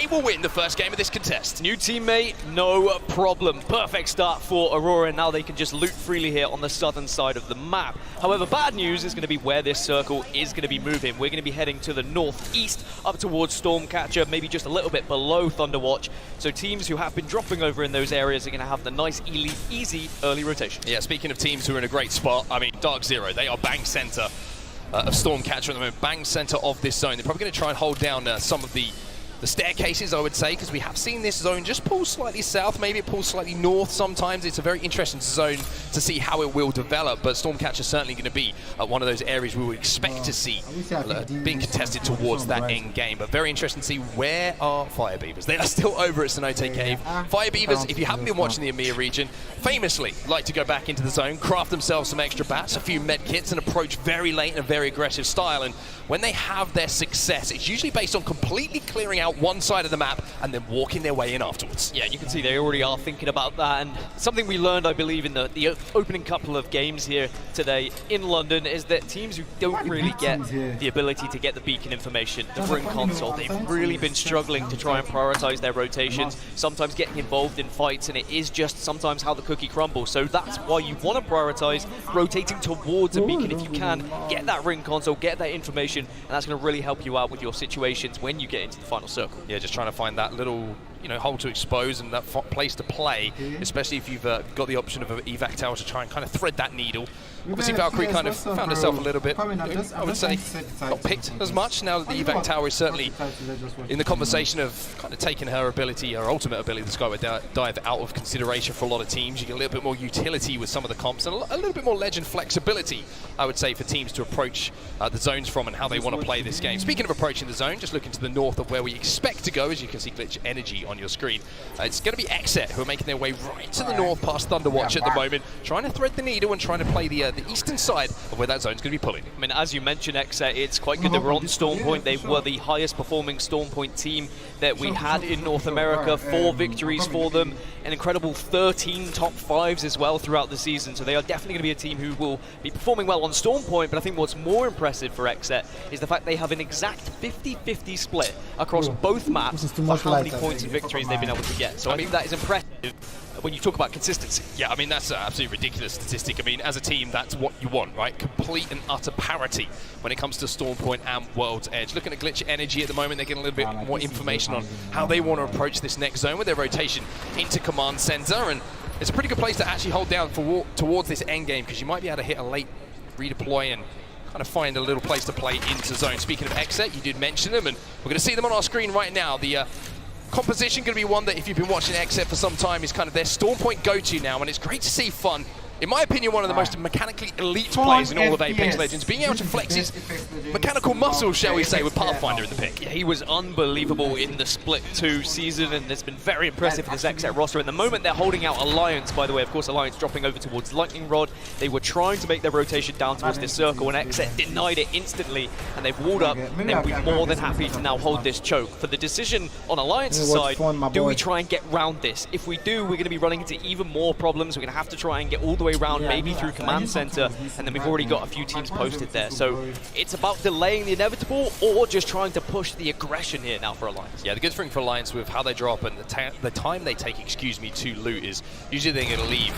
he will win the first game of this contest. New teammate, no problem. Perfect start for Aurora. Now they can just loot freely here on the southern side of the map. However, bad news is going to be where this circle is going to be moving. We're going to be heading to the northeast, up towards Stormcatcher, maybe just a little bit below Thunderwatch. So teams who have been dropping over in those areas are going to have the nice, easy early rotation. Yeah, speaking of teams who are in a great spot, I mean, DarkZero, they are bang center of Stormcatcher at the moment, bang center of this zone. They're probably going to try and hold down some of the staircases, I would say, because we have seen this zone just pull slightly south, maybe it pulls slightly north sometimes. It's a very interesting zone to see how it will develop, but Stormcatcher is certainly going to be one of those areas we would expect to see being contested towards that end game. But very interesting to see where are Fire Beavers. They are still over at Cenote Cave. Fire Beavers, if you haven't been watching the EMEA region, famously like to go back into the zone, craft themselves some extra bats, a few med kits, and approach very late in a very aggressive style. And when they have their success, it's usually based on completely clearing out one side of the map and then walking their way in afterwards. Yeah, you can see they already are thinking about that, and something we learned, I believe, in the opening couple of games here today in London is that teams who don't really get the ability to get the beacon information, the ring console, they've really been struggling to try and prioritize their rotations, sometimes getting involved in fights, and it is just sometimes how the cookie crumbles. So that's why you want to prioritize rotating towards a beacon if you can, get that ring console, get that information, and that's going to really help you out with your situations when you get into the final circle. Yeah, just trying to find that little, hole to expose and that place to play, especially if you've got the option of an evac tower to try and kind of thread that needle. Obviously, Valkyrie kind of found herself a little bit, I would say, not picked as much now that the evac tower is certainly in the conversation of kind of taking her ability, her ultimate ability, the Skyward Dive, out of consideration for a lot of teams. You get a little bit more utility with some of the comps and a little bit more legend flexibility, I would say, for teams to approach the zones from and how they want to play this game. Speaking of approaching the zone, just looking to the north of where we expect to go, as you can see Glitch Energy on your screen. It's going to be XSET who are making their way right to the north past Thunderwatch at the moment, trying to thread the needle and trying to play the eastern side of where that zone's going to be pulling. I mean, as you mentioned, XSET, it's quite good that we're on Storm Point. They were the highest performing Storm Point team that we had in North America. 4 victories for them, an incredible 13 top 5s as well throughout the season. So they are definitely going to be a team who will be performing well on Storm Point, but I think what's more impressive for XSET is the fact they have an exact 50-50 split across both maps for how many points and victories they've been able to get. So I think that is impressive when you talk about consistency. Yeah, I mean, that's an absolutely ridiculous statistic. I mean, as a team, that's what you want, right? Complete and utter parity when it comes to Storm Point and World's Edge. Looking at Glitch Energy at the moment, they're getting a little bit more information on how they want to approach this next zone with their rotation into Command Center, and it's a pretty good place to actually hold down towards this end game, because you might be able to hit a late redeploy and kind of find a little place to play into zone. Speaking of XSET, you did mention them, and we're going to see them on our screen right now. The composition going to be one that, if you've been watching XSET for some time, is kind of their Storm Point go-to now, and it's great to see Fun, in my opinion, one of the most mechanically elite players in all of Apex Legends, being able to flex his mechanical muscles, shall we say, with Pathfinder in the pick. Yeah, he was unbelievable in the Split 2 season, and it's been very impressive for this XSET roster. At the moment, they're holding out Alliance, by the way. Of course, Alliance dropping over towards Lightning Rod. They were trying to make their rotation down towards this circle, and XSET denied it instantly, and they've walled up, and they'll be more than happy to now hold this choke. For the decision on Alliance's side, do we try and get round this? If we do, we're going to be running into even more problems. We're going to have to try and get all the way around, maybe through Command Center, and then we've already got a few teams posted there. So it's about delaying the inevitable or just trying to push the aggression here now for Alliance. Yeah, the good thing for Alliance with how they drop and the time they take, to loot is usually they're going to leave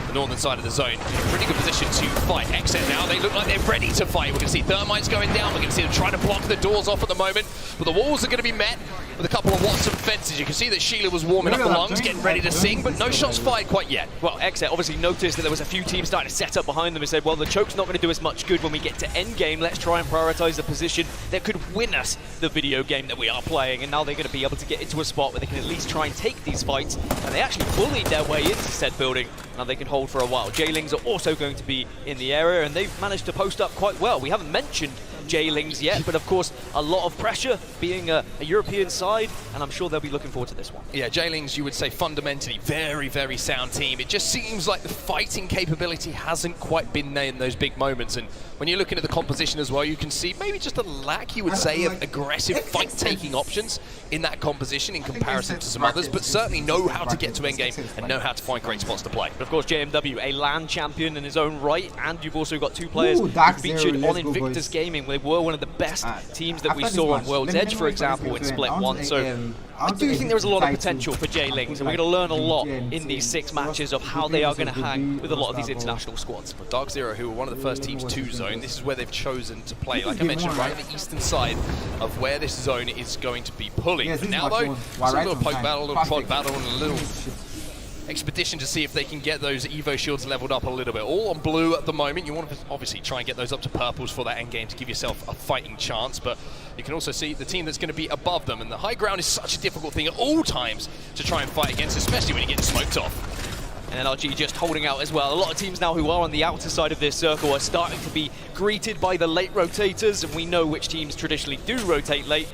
the northern side of the zone in a pretty good position to fight. XSET now, they look like they're ready to fight. We're going to see Thermites going down. We're going to see them trying to block the doors off at the moment, but the walls are going to be met with a couple of Watson fences. You can see that Sheila was warming up the lungs, getting ready to sing, but no shots fired quite yet. Well, XSET obviously noticed that there was a few teams starting to set up behind them and said, well, the choke's not going to do us much good when we get to endgame. Let's try and prioritize the position that could win us the video game that we are playing. And now they're going to be able to get into a spot where they can at least try and take these fights. And they actually bullied their way into said building. Now they can hold for a while. J-Lings are also going to be in the area, and they've managed to post up quite well. We haven't mentioned J-Lings yet, but of course a lot of pressure being a European side, and I'm sure they'll be looking forward to this one. Yeah, J-Lings, you would say fundamentally very, very sound team. It just seems like the fighting capability hasn't quite been there in those big moments, and when you're looking at the composition as well, you can see maybe just a lack, you would say, of aggressive fight-taking options in that composition in comparison to some others, but certainly know how to get to endgame and know how to find great spots to play. But of course, JMW, a LAN champion in his own right, and you've also got two players featured on Invictus Gaming, They were one of the best teams that we saw on World's Edge, for example, in Split 1. So I do think there's a lot of potential for J-Lings, and we're going to learn a lot in these 6 matches of how they are going to hang with a lot of these international squads. But DarkZero, who were one of the first teams to zone, this is where they've chosen to play. Like I mentioned, right at the eastern side of where this zone is going to be pulling. For now, though, it's a little poke battle, a little prod battle, and a little expedition to see if they can get those Evo shields leveled up a little bit. All on blue at the moment. You want to obviously try and get those up to purples for that end game to give yourself a fighting chance, but you can also see the team that's going to be above them, and the high ground is such a difficult thing at all times to try and fight against, especially when you get smoked off. And NRG just holding out as well. A lot of teams now who are on the outer side of this circle are starting to be greeted by the late rotators, and we know which teams traditionally do rotate late.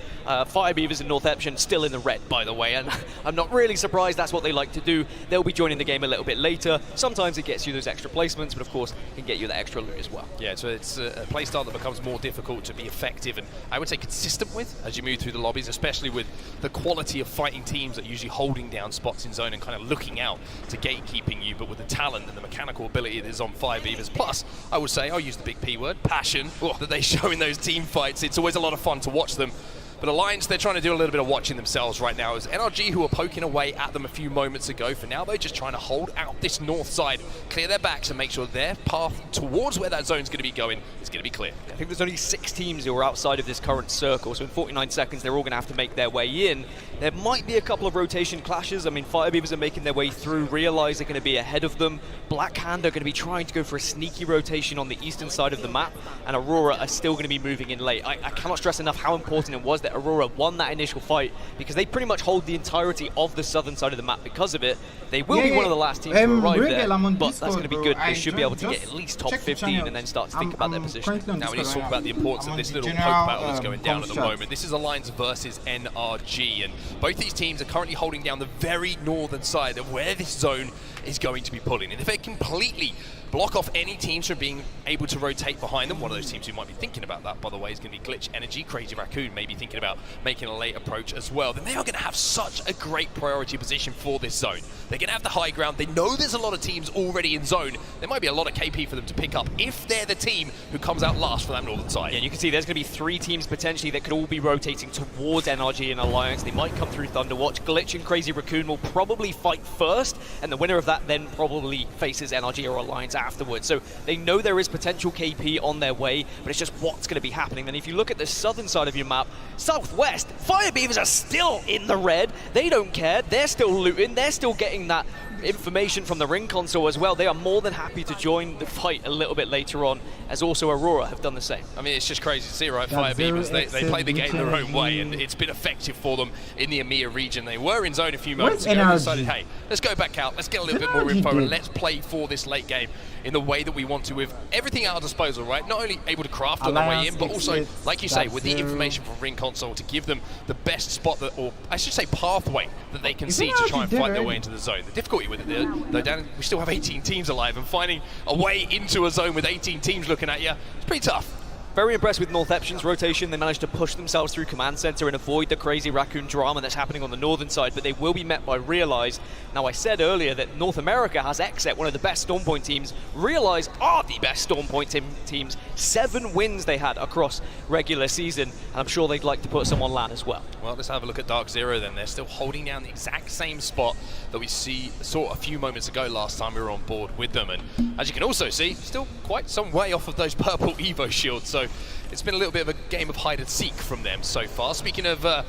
Fire Beavers and North Eption still in the red, by the way, and I'm not really surprised that's what they like to do. They'll be joining the game a little bit later. Sometimes it gets you those extra placements, but of course it can get you that extra loot as well. Yeah, so it's a playstyle that becomes more difficult to be effective and I would say consistent with as you move through the lobbies, especially with the quality of fighting teams that are usually holding down spots in zone and kind of looking out to gatekeeping you, but with the talent and the mechanical ability that is on Fire Beavers. Plus, I would say, I'll use the big P word, passion, that they show in those team fights. It's always a lot of fun to watch them. But Alliance, they're trying to do a little bit of watching themselves right now. As NRG, who were poking away at them a few moments ago, for now they're just trying to hold out this north side, clear their backs and make sure their path towards where that zone's going to be going is going to be clear. I think there's only 6 teams who are outside of this current circle, so in 49 seconds they're all going to have to make their way in. There might be a couple of rotation clashes. I mean, Fire Beavers are making their way through, realize they're going to be ahead of them. Black Hand are going to be trying to go for a sneaky rotation on the eastern side of the map, and Aurora are still going to be moving in late. I cannot stress enough how important it was that Aurora won that initial fight, because they pretty much hold the entirety of the southern side of the map because of it. They will be one of the last teams to arrive there, but that's going to be good. They should be able to get at least top 15 and then start to think about their position. Now we need to talk about the importance of this little poke battle that's going down at the moment. This is Alliance versus NRG, and both these teams are currently holding down the very northern side of where this zone is going to be pulling. And if they completely block off any teams from being able to rotate behind them, one of those teams who might be thinking about that, by the way, is going to be Glitch Energy. Crazy Raccoon maybe thinking about making a late approach as well. Then they are going to have such a great priority position for this zone. They're going to have the high ground. They know there's a lot of teams already in zone. There might be a lot of KP for them to pick up if they're the team who comes out last for that northern side. Yeah, you can see there's going to be 3 teams potentially that could all be rotating towards NRG and Alliance. They might come through Thunderwatch. Glitch and Crazy Raccoon will probably fight first, and the winner of that then probably faces NRG or Alliance afterwards. So they know there is potential KP on their way, but it's just what's going to be happening. Then if you look at the southern side of your map, southwest, Fire Beavers are still in the red. They don't care. They're still looting. They're still getting that information from the ring console as well. They are more than happy to join the fight a little bit later on, as also Aurora have done the same. I mean, it's just crazy to see, right? Fire Beavers, they play the game their own way, and it's been effective for them in the EMEA region. They were in zone a few moments ago and decided, hey, let's go back out, let's get a little bit more info, and let's play for this late game in the way that we want to, with everything at our disposal, right? Not only able to craft on their way in, but also, like you say, with the information from ring console to give them the best spot, that, or I should say pathway, that they can see to try and fight their way into the zone. The difficulty with it, though, Dan, we still have 18 teams alive, and finding a way into a zone with 18 teams looking at you, it's pretty tough. Very impressed with North Eption's rotation. They managed to push themselves through Command Center and avoid the Crazy Raccoon drama that's happening on the northern side, but they will be met by Realize. Now, I said earlier that North America has XSET, one of the best Stormpoint teams. Realize are the best Stormpoint teams. 7 wins they had across regular season, and I'm sure they'd like to put some on LAN as well. Well, let's have a look at DarkZero then. They're still holding down the exact same spot that we saw a few moments ago last time we were on board with them, and as you can also see, still quite some way off of those purple Evo shields, so it's been a little bit of a game of hide and seek from them so far. Speaking of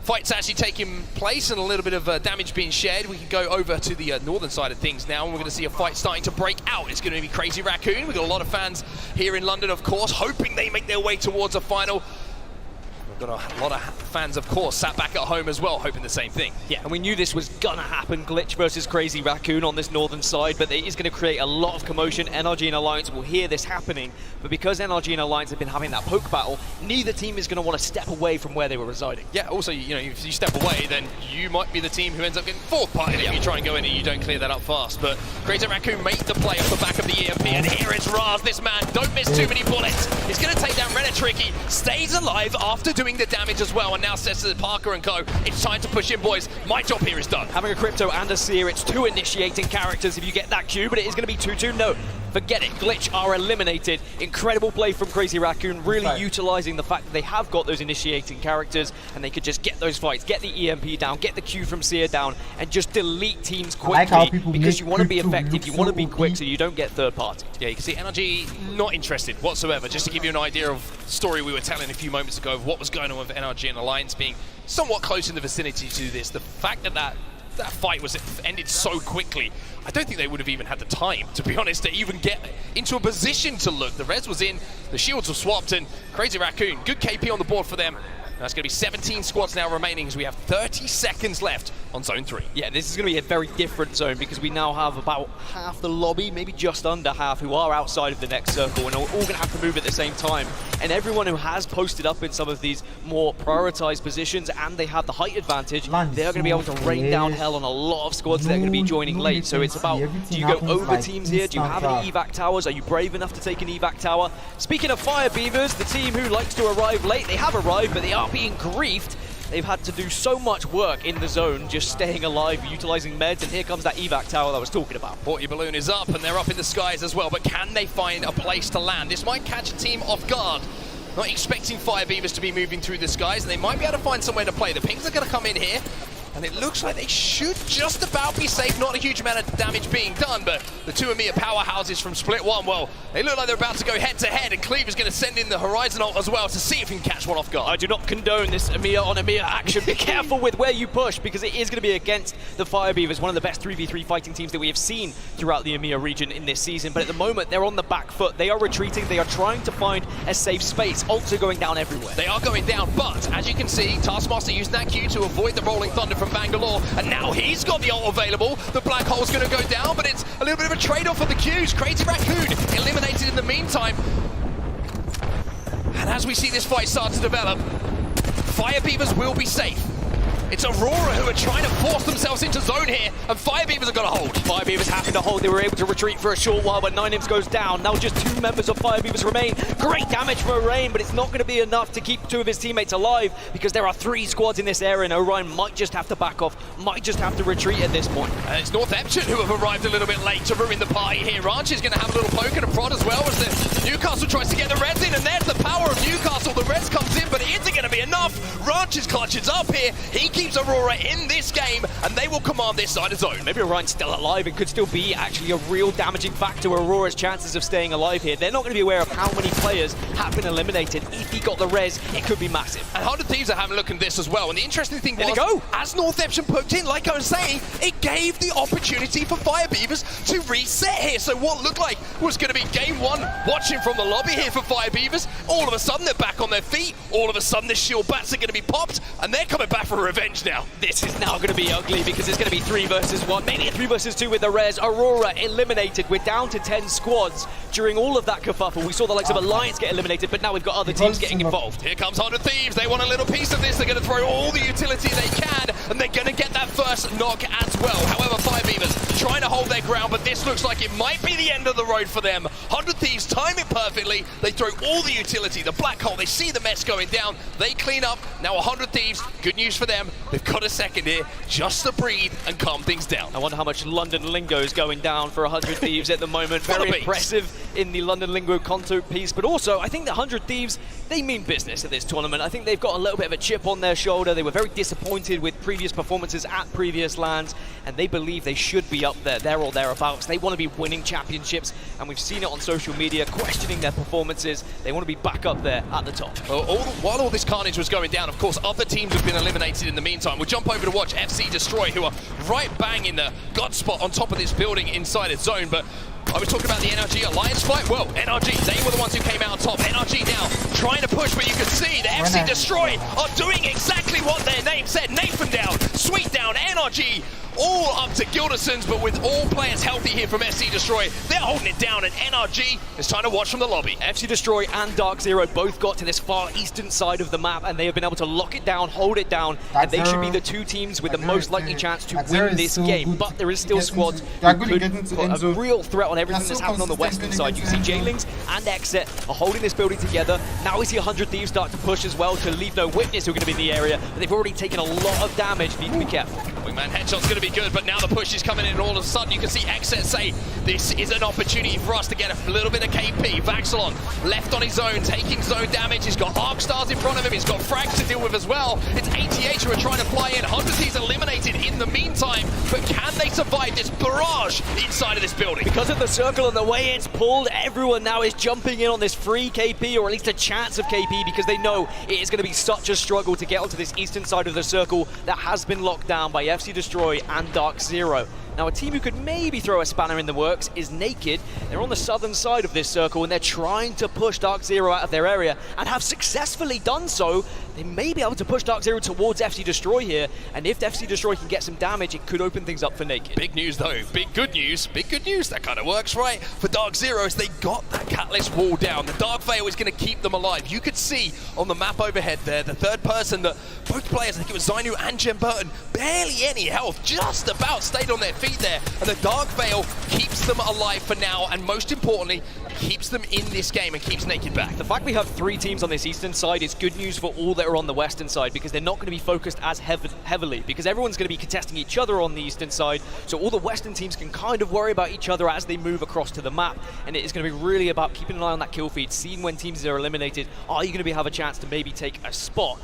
fights actually taking place and a little bit of damage being shared, we can go over to the northern side of things now, and we're going to see a fight starting to break out. It's going to be Crazy Raccoon. We've got a lot of fans here in London, of course, hoping they make their way towards a final. We've got a lot of fans, of course, sat back at home as well, hoping the same thing. Yeah, and we knew this was gonna happen. Glitch versus Crazy Raccoon on this northern side, but it is going to create a lot of commotion. NRG and Alliance will hear this happening, but because NRG and Alliance have been having that poke battle, neither team is going to want to step away from where they were residing. Yeah, also, you know, if you step away, then you might be the team who ends up getting 4th party if you try and go in and you don't clear that up fast. But Crazy Raccoon made the play off the back of the EMP, and here is Raz. This man, don't miss too many bullets. He's going to take down Tricky, stays alive after doing the damage as well, and now says to Parker and co, it's time to push in, boys. My job here is done. Having a Crypto and a Seer, it's 2 initiating characters if you get that Q, but it is going to be 2-2. No, forget it. Glitch are eliminated. Incredible play from Crazy Raccoon, really utilizing the fact that they have got those initiating characters and they could just get those fights, get the EMP down, get the Q from Seer down, and just delete teams quickly because you want to be effective, you want to be quick so you don't get third party. Yeah, you can see NRG not interested whatsoever. Just to give you an idea of the story we were telling a few moments ago of what was going on with NRG and Alliance being somewhat close in the vicinity to this, the fact that that fight was ended so quickly, I don't think they would have even had the time, to be honest, to even get into a position to look. The res was in, the shields were swapped, and Crazy Raccoon, good KP on the board for them. That's going to be 17 squads now remaining as we have 30 seconds left on Zone 3. Yeah, this is going to be a very different zone because we now have about half the lobby, maybe just under half, who are outside of the next circle and are all going to have to move at the same time. And everyone who has posted up in some of these more prioritized positions and they have the height advantage, they're going to be able to rain down hell on a lot of squads that are going to be joining late. So it's about, do you go over teams here? Do you have any evac towers? Are you brave enough to take an evac tower? Speaking of Fire Beavers, the team who likes to arrive late, they have arrived, but they are being griefed. They've had to do so much work in the zone, just staying alive, utilizing meds, and here comes that evac tower that I was talking about. 40 balloon is up, and they're up in the skies as well, but can they find a place to land? This might catch a team off guard. Not expecting Fire Beavers to be moving through the skies, and they might be able to find somewhere to play. The pings are going to come in here, and it looks like they should just about be safe. Not a huge amount of damage being done, but the two EMEA powerhouses from Split 1, well, they look like they're about to go head-to-head, and Cleaver's going to send in the Horizon ult as well to see if he can catch one off guard. I do not condone this EMEA on EMEA action. Be careful with where you push, because it is going to be against the Fire Beavers, one of the best 3v3 fighting teams that we have seen throughout the EMEA region in this season. But at the moment, they're on the back foot. They are retreating. They are trying to find a safe space. Ults are going down everywhere. They are going down, but as you can see, Taskmaster using that Q to avoid the Rolling Thunder from Bangalore, and now he's got the ult available. The Black Hole's going to go down, but it's a little bit of a trade-off for the Qs. Crazy Raccoon eliminated in the meantime. And as we see this fight start to develop, Fire Beavers will be safe. It's Aurora who are trying to force themselves into zone here, and Fire Beavers are going to hold. Fire Beavers happen to hold. They were able to retreat for a short while, but 9imps goes down. Now just 2 members of Fire Beavers remain. Great damage for Orion, but it's not going to be enough to keep 2 of his teammates alive because there are 3 squads in this area, and Orion might just have to back off, might just have to retreat at this point. It's Northampton who have arrived a little bit late to ruin the party here. Ranch is going to have a little poke and a prod as well as the Newcastle tries to get the res in, and there's the power of Newcastle. The res comes in, but it isn't going to be enough. Ranch's clutches up here. He keeps Aurora in this game, and they will command this side of zone. Maybe Orion's still alive and could still be actually a real damaging factor to Aurora's chances of staying alive here. They're not going to be aware of how many players have been eliminated. If he got the res, it could be massive. And 100 Thieves are having a look at this as well. And the interesting thing was, as Northampton poked in, like I was saying, it gave the opportunity for Fire Beavers to reset here. So what looked like was going to be game 1, watching from the lobby here for Fire Beavers. All of a sudden, they're back on their feet. All of a sudden, the shield bats are going to be popped, and they're coming back for revenge now. This is now going to be ugly because it's going to be 3 versus 1, maybe a 3 versus 2 with the res. Aurora eliminated. We're down to 10 squads. During all of that kerfuffle, we saw the likes of Alliance get eliminated, but now we've got other teams getting involved. Here comes 100 Thieves. They want a little piece of this. They're going to throw all the utility they can, and they're going to get that first knock as well. However, Fire Beavers trying to hold their ground, but this looks like it might be the end of the road for them. 100 Thieves time it perfectly. They throw all the utility. The Black Hole, they see the mess going down. They clean up. Now 100 Thieves, good news for them. They've got a second here just to breathe and calm things down. I wonder how much London lingo is going down for 100 Thieves at the moment. Very impressive in the London lingo content piece, but also I think the 100 Thieves, they mean business at this tournament. I think they've got a little bit of a chip on their shoulder. They were very disappointed with previous performances at previous lands, and they believe they should be up there or thereabouts. They want to be winning championships, and we've seen it on social media, questioning their performances. They want to be back up there at the top. While all this carnage was going down, of course, other teams have been eliminated in the meantime. We'll jump over to watch FC Destroy, who are right bang in the god spot on top of this building inside its zone. But I was talking about the NRG Alliance fight. Well, NRG, they were the ones who came out on top. NRG now trying to push, but you can see the FC Destroy are doing exactly what their name said. Nathan down, Sweet down, NRG all up to Gildersons, but with all players healthy here from FC Destroy, they're holding it down, and NRG is trying to watch from the lobby. FC Destroy and DarkZero both got to this far eastern side of the map, and they have been able to lock it down, hold it down, and they should be the 2 teams with the most likely chance to win this game. But there is still squads who could put a real threat on everything that's happened on the western side. You can see J-Lings and XSET are holding this building together. Now we see 100 Thieves start to push as well to leave no witness who are going to be in the area, but they've already taken a lot of damage. Need to be careful. Wingman headshot's going to be good, but now the push is coming in, and all of a sudden you can see XSET say, this is an opportunity for us to get a little bit of KP. Vaxilon left on his own, taking zone damage. He's got ARC stars in front of him. He's got frags to deal with as well. It's ATH who are trying to fly in. 100T's eliminated in the meantime, but can they survive this barrage inside of this building? Because of the circle and the way it's pulled, everyone now is jumping in on this free KP, or at least a chance of KP, because they know it is going to be such a struggle to get onto this eastern side of the circle that has been locked down by FC Destroy and DarkZero. Now, a team who could maybe throw a spanner in the works is Naked. They're on the southern side of this circle, and they're trying to push DarkZero out of their area, and have successfully done so. They may be able to push DarkZero towards FC Destroy here, and if FC Destroy can get some damage, it could open things up for Naked. Big news, though. Big good news. Big good news. That kind of works, right? For DarkZero, as they got that Catalyst wall down. The Dark Veil is going to keep them alive. You could see on the map overhead there, the third person, that both players, I think it was Zainu and Jem Burton, barely any health, just about stayed on their feet there. And the Dark Veil keeps them alive for now, and most importantly, keeps them in this game and keeps Naked back. The fact we have 3 teams on this eastern side is good news for all that are on the western side, because they're not going to be focused as heavily, because everyone's going to be contesting each other on the eastern side, so all the western teams can kind of worry about each other as they move across to the map, and it is going to be really about keeping an eye on that kill feed, seeing when teams are eliminated, are you going to have a chance to maybe take a spot?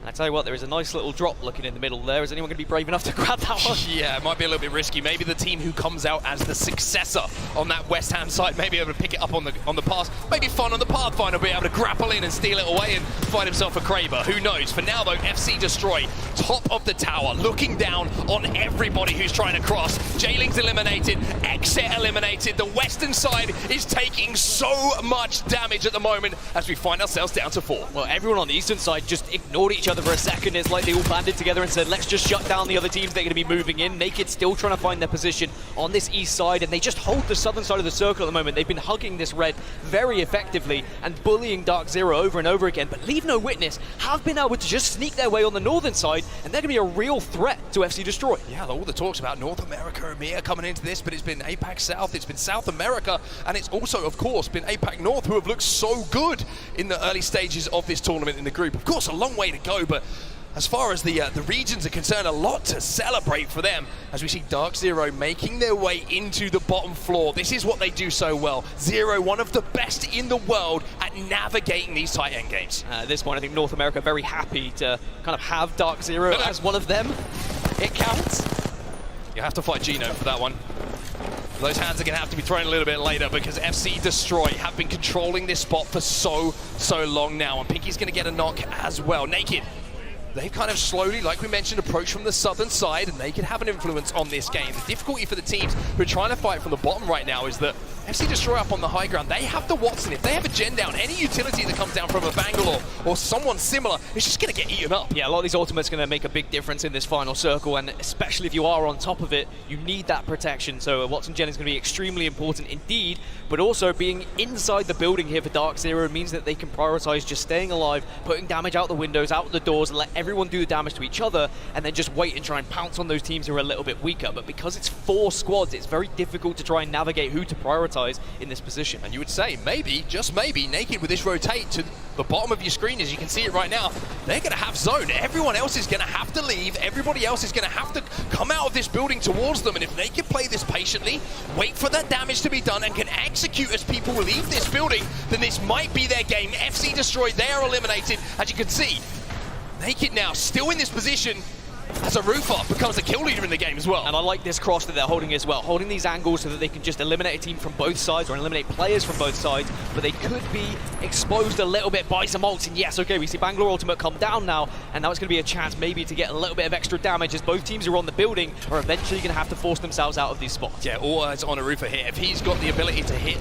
And I tell you what, there is a nice little drop looking in the middle there. Is anyone going to be brave enough to grab that one? Yeah, it might be a little bit risky. Maybe the team who comes out as the successor on that West Ham side may be able to pick it up on the pass. Maybe Fun on the Pathfinder will be able to grapple in and steal it away and find himself a Kraber. Who knows? For now, though, FC Destroy, top of the tower, looking down on everybody who's trying to cross. Jailing's eliminated, XSET eliminated. The western side is taking so much damage at the moment as we find ourselves down to 4. Well, everyone on the eastern side just ignored each other for a second. It's like they all banded together and said, let's just shut down the other teams that are going to be moving in. Naked still trying to find their position on this east side, and they just hold the southern side of the circle at the moment. They've been hugging this red very effectively and bullying DarkZero over and over again, but Leave No Witness have been able to just sneak their way on the northern side, and they're going to be a real threat to FC Destroy. Yeah, all the talks about North America, EMEA coming into this, but it's been APAC South, it's been South America, and it's also, of course, been APAC North, who have looked so good in the early stages of this tournament in the group. Of course, a long way to go, but as far as the regions are concerned, a lot to celebrate for them as we see DarkZero making their way into the bottom floor. This is what they do so well. Zero, one of the best in the world at navigating these tight end games. At this point, I think North America very happy to kind of have DarkZero as one of them. It counts. You have to fight Geno for that one. Those hands are going to have to be thrown a little bit later because FC Destroy have been controlling this spot for so long now, and Pinky's going to get a knock as well. Naked, they've kind of slowly, like we mentioned, approached from the southern side, and they can have an influence on this game. The difficulty for the teams who are trying to fight from the bottom right now is that FC Destroy up on the high ground, they have the Watson. If they have a gen down, any utility that comes down from a Bangalore or someone similar is just going to get eaten up. Yeah, a lot of these ultimates are going to make a big difference in this final circle, and especially if you are on top of it, you need that protection. So a Watson gen is going to be extremely important indeed, but also being inside the building here for DarkZero means that they can prioritize just staying alive, putting damage out the windows, out the doors, and let everyone do the damage to each other, and then just wait and try and pounce on those teams who are a little bit weaker. But because it's 4 squads, it's very difficult to try and navigate who to prioritize in this position. And you would say, maybe, just maybe, Naked with this rotate to the bottom of your screen, as you can see it right now, they're going to have zone. Everyone else is going to have to leave. Everybody else is going to have to come out of this building towards them. And if they can play this patiently, wait for that damage to be done, and can execute as people leave this building, then this might be their game. FC Destroyed, they are eliminated. As you can see, Naked now still in this position as a roofer becomes a kill leader in the game as well. And I like this cross that they're holding as well, holding these angles so that they can just eliminate a team from both sides or eliminate players from both sides, but they could be exposed a little bit by some ults. And yes, okay, we see Bangalore ultimate come down now, and now it's going to be a chance maybe to get a little bit of extra damage as both teams are on the building are eventually going to have to force themselves out of these spots. Yeah, all eyes on a roofer here. If he's got the ability to hit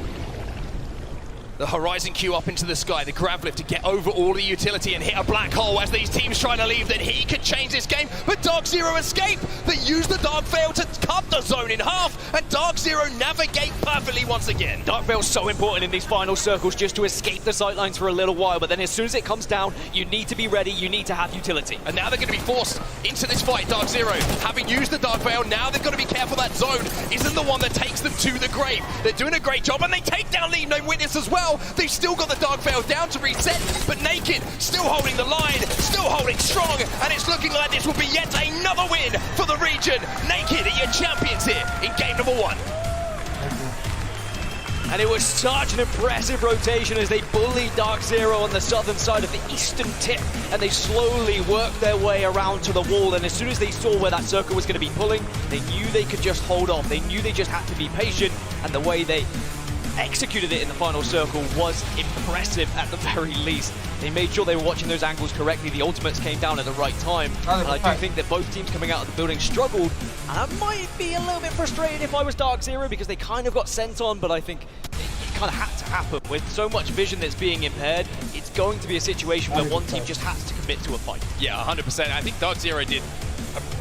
the Horizon Q up into the sky, the grab lift to get over all the utility and hit a black hole as these teams try to leave, then he could change this game. But DarkZero escape. They use the Dark Veil to cut the zone in half, and DarkZero navigate perfectly once again. Dark Veil's so important in these final circles just to escape the sightlines for a little while, but then as soon as it comes down, you need to be ready, you need to have utility. And now they're going to be forced into this fight. DarkZero, having used the Dark Veil, now they've got to be careful that zone isn't the one that takes them to the grave. They're doing a great job, and they take down Leave No Witness as well. They've still got the Dark Veil down to reset, but Naked still holding the line, still holding strong, and it's looking like this will be yet another win for the region. region. Naked are your champions here in game number 1. And it was such an impressive rotation as they bullied DarkZero on the southern side of the eastern tip, and they slowly worked their way around to the wall. And as soon as they saw where that circle was going to be pulling, they knew they could just hold off. They knew they just had to be patient, and the way they executed it in the final circle was impressive at the very least. They made sure they were watching those angles correctly. The ultimates came down at the right time. And I do think that both teams coming out of the building struggled. And I might be a little bit frustrated if I was DarkZero, because they kind of got sent on, but I think it kind of had to happen. With so much vision that's being impaired, it's going to be a situation where one team just has to commit to a fight. Yeah, 100%. I think DarkZero did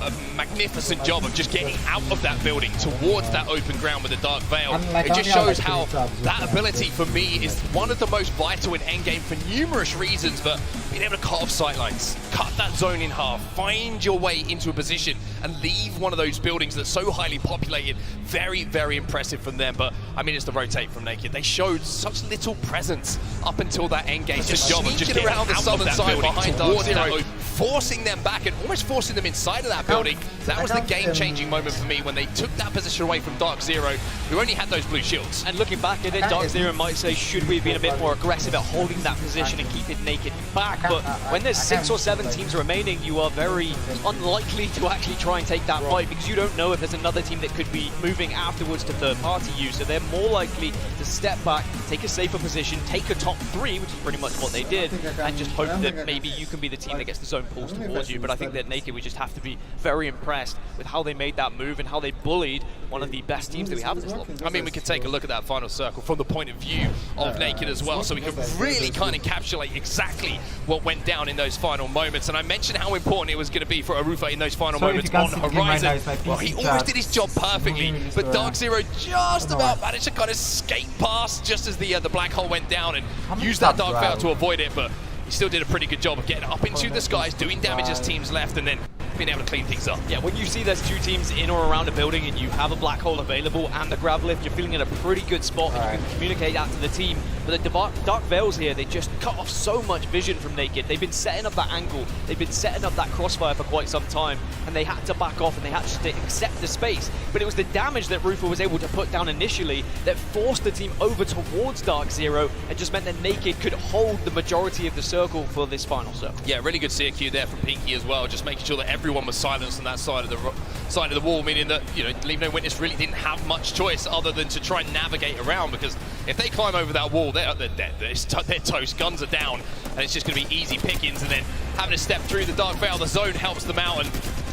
a magnificent job of just getting out of that building towards that open ground with the Dark Veil. It just shows how that ability for me is one of the most vital in endgame for numerous reasons, but being able to cut off sightlines, cut that zone in half, find your way into a position and leave one of those buildings that's so highly populated, very, very impressive from them. But I mean, it's the rotate from Naked. They showed such little presence up until that endgame. Just job of just around the southern side behind DarkZero, forcing them back and almost forcing them inside of that building. That was the game-changing moment for me when they took that position away from DarkZero, who only had those blue shields. And looking back at it, DarkZero might say, should we have been a bit more aggressive at holding that position and keeping Naked back? But when there's 6 or 7 teams remaining, you are very unlikely to actually try and take that fight, because you don't know if there's another team that could be moving afterwards to third-party you. So they're more likely to step back, take a safer position, take a top 3, which is pretty much what they did, and just hope that maybe you can be the team that gets the zone pulls towards you. But I think that Naked, we just have to be very impressed with how they made that move and how they bullied one of the best teams that we have at this level. I mean, we could take a look at that final circle from the point of view of Naked as well, so we can really kind of encapsulate exactly what went down in those final moments. And I mentioned how important it was going to be for Arufa in those final moments on Horizon. Well, he almost did his job perfectly, but DarkZero just about managed to kind of skate past just as the black hole went down and use that Dark Veil to avoid it, but he still did a pretty good job of getting up into the skies, doing damage as teams left, and then being able to clean things up. Yeah, when you see there's 2 teams in or around a building and you have a black hole available and the grab lift, you're feeling in a pretty good spot and you can communicate that to the team. But the Dark Veils here, they just cut off so much vision from Naked. They've been setting up that angle, they've been setting up that crossfire for quite some time, and they had to back off and they had to accept the space. But it was the damage that Rufa was able to put down initially that forced the team over towards DarkZero and just meant that Naked could hold the majority of the circle for this final circle. Yeah, really good CQ there from Pinky as well, just making sure that everyone was silenced on that side of the wall, meaning that, you know, Leave No Witness really didn't have much choice other than to try and navigate around, because if they climb over that wall, they're dead. They're toast, guns are down, and it's just going to be easy pickings. And then having to step through the Dark Veil, the zone helps them out, and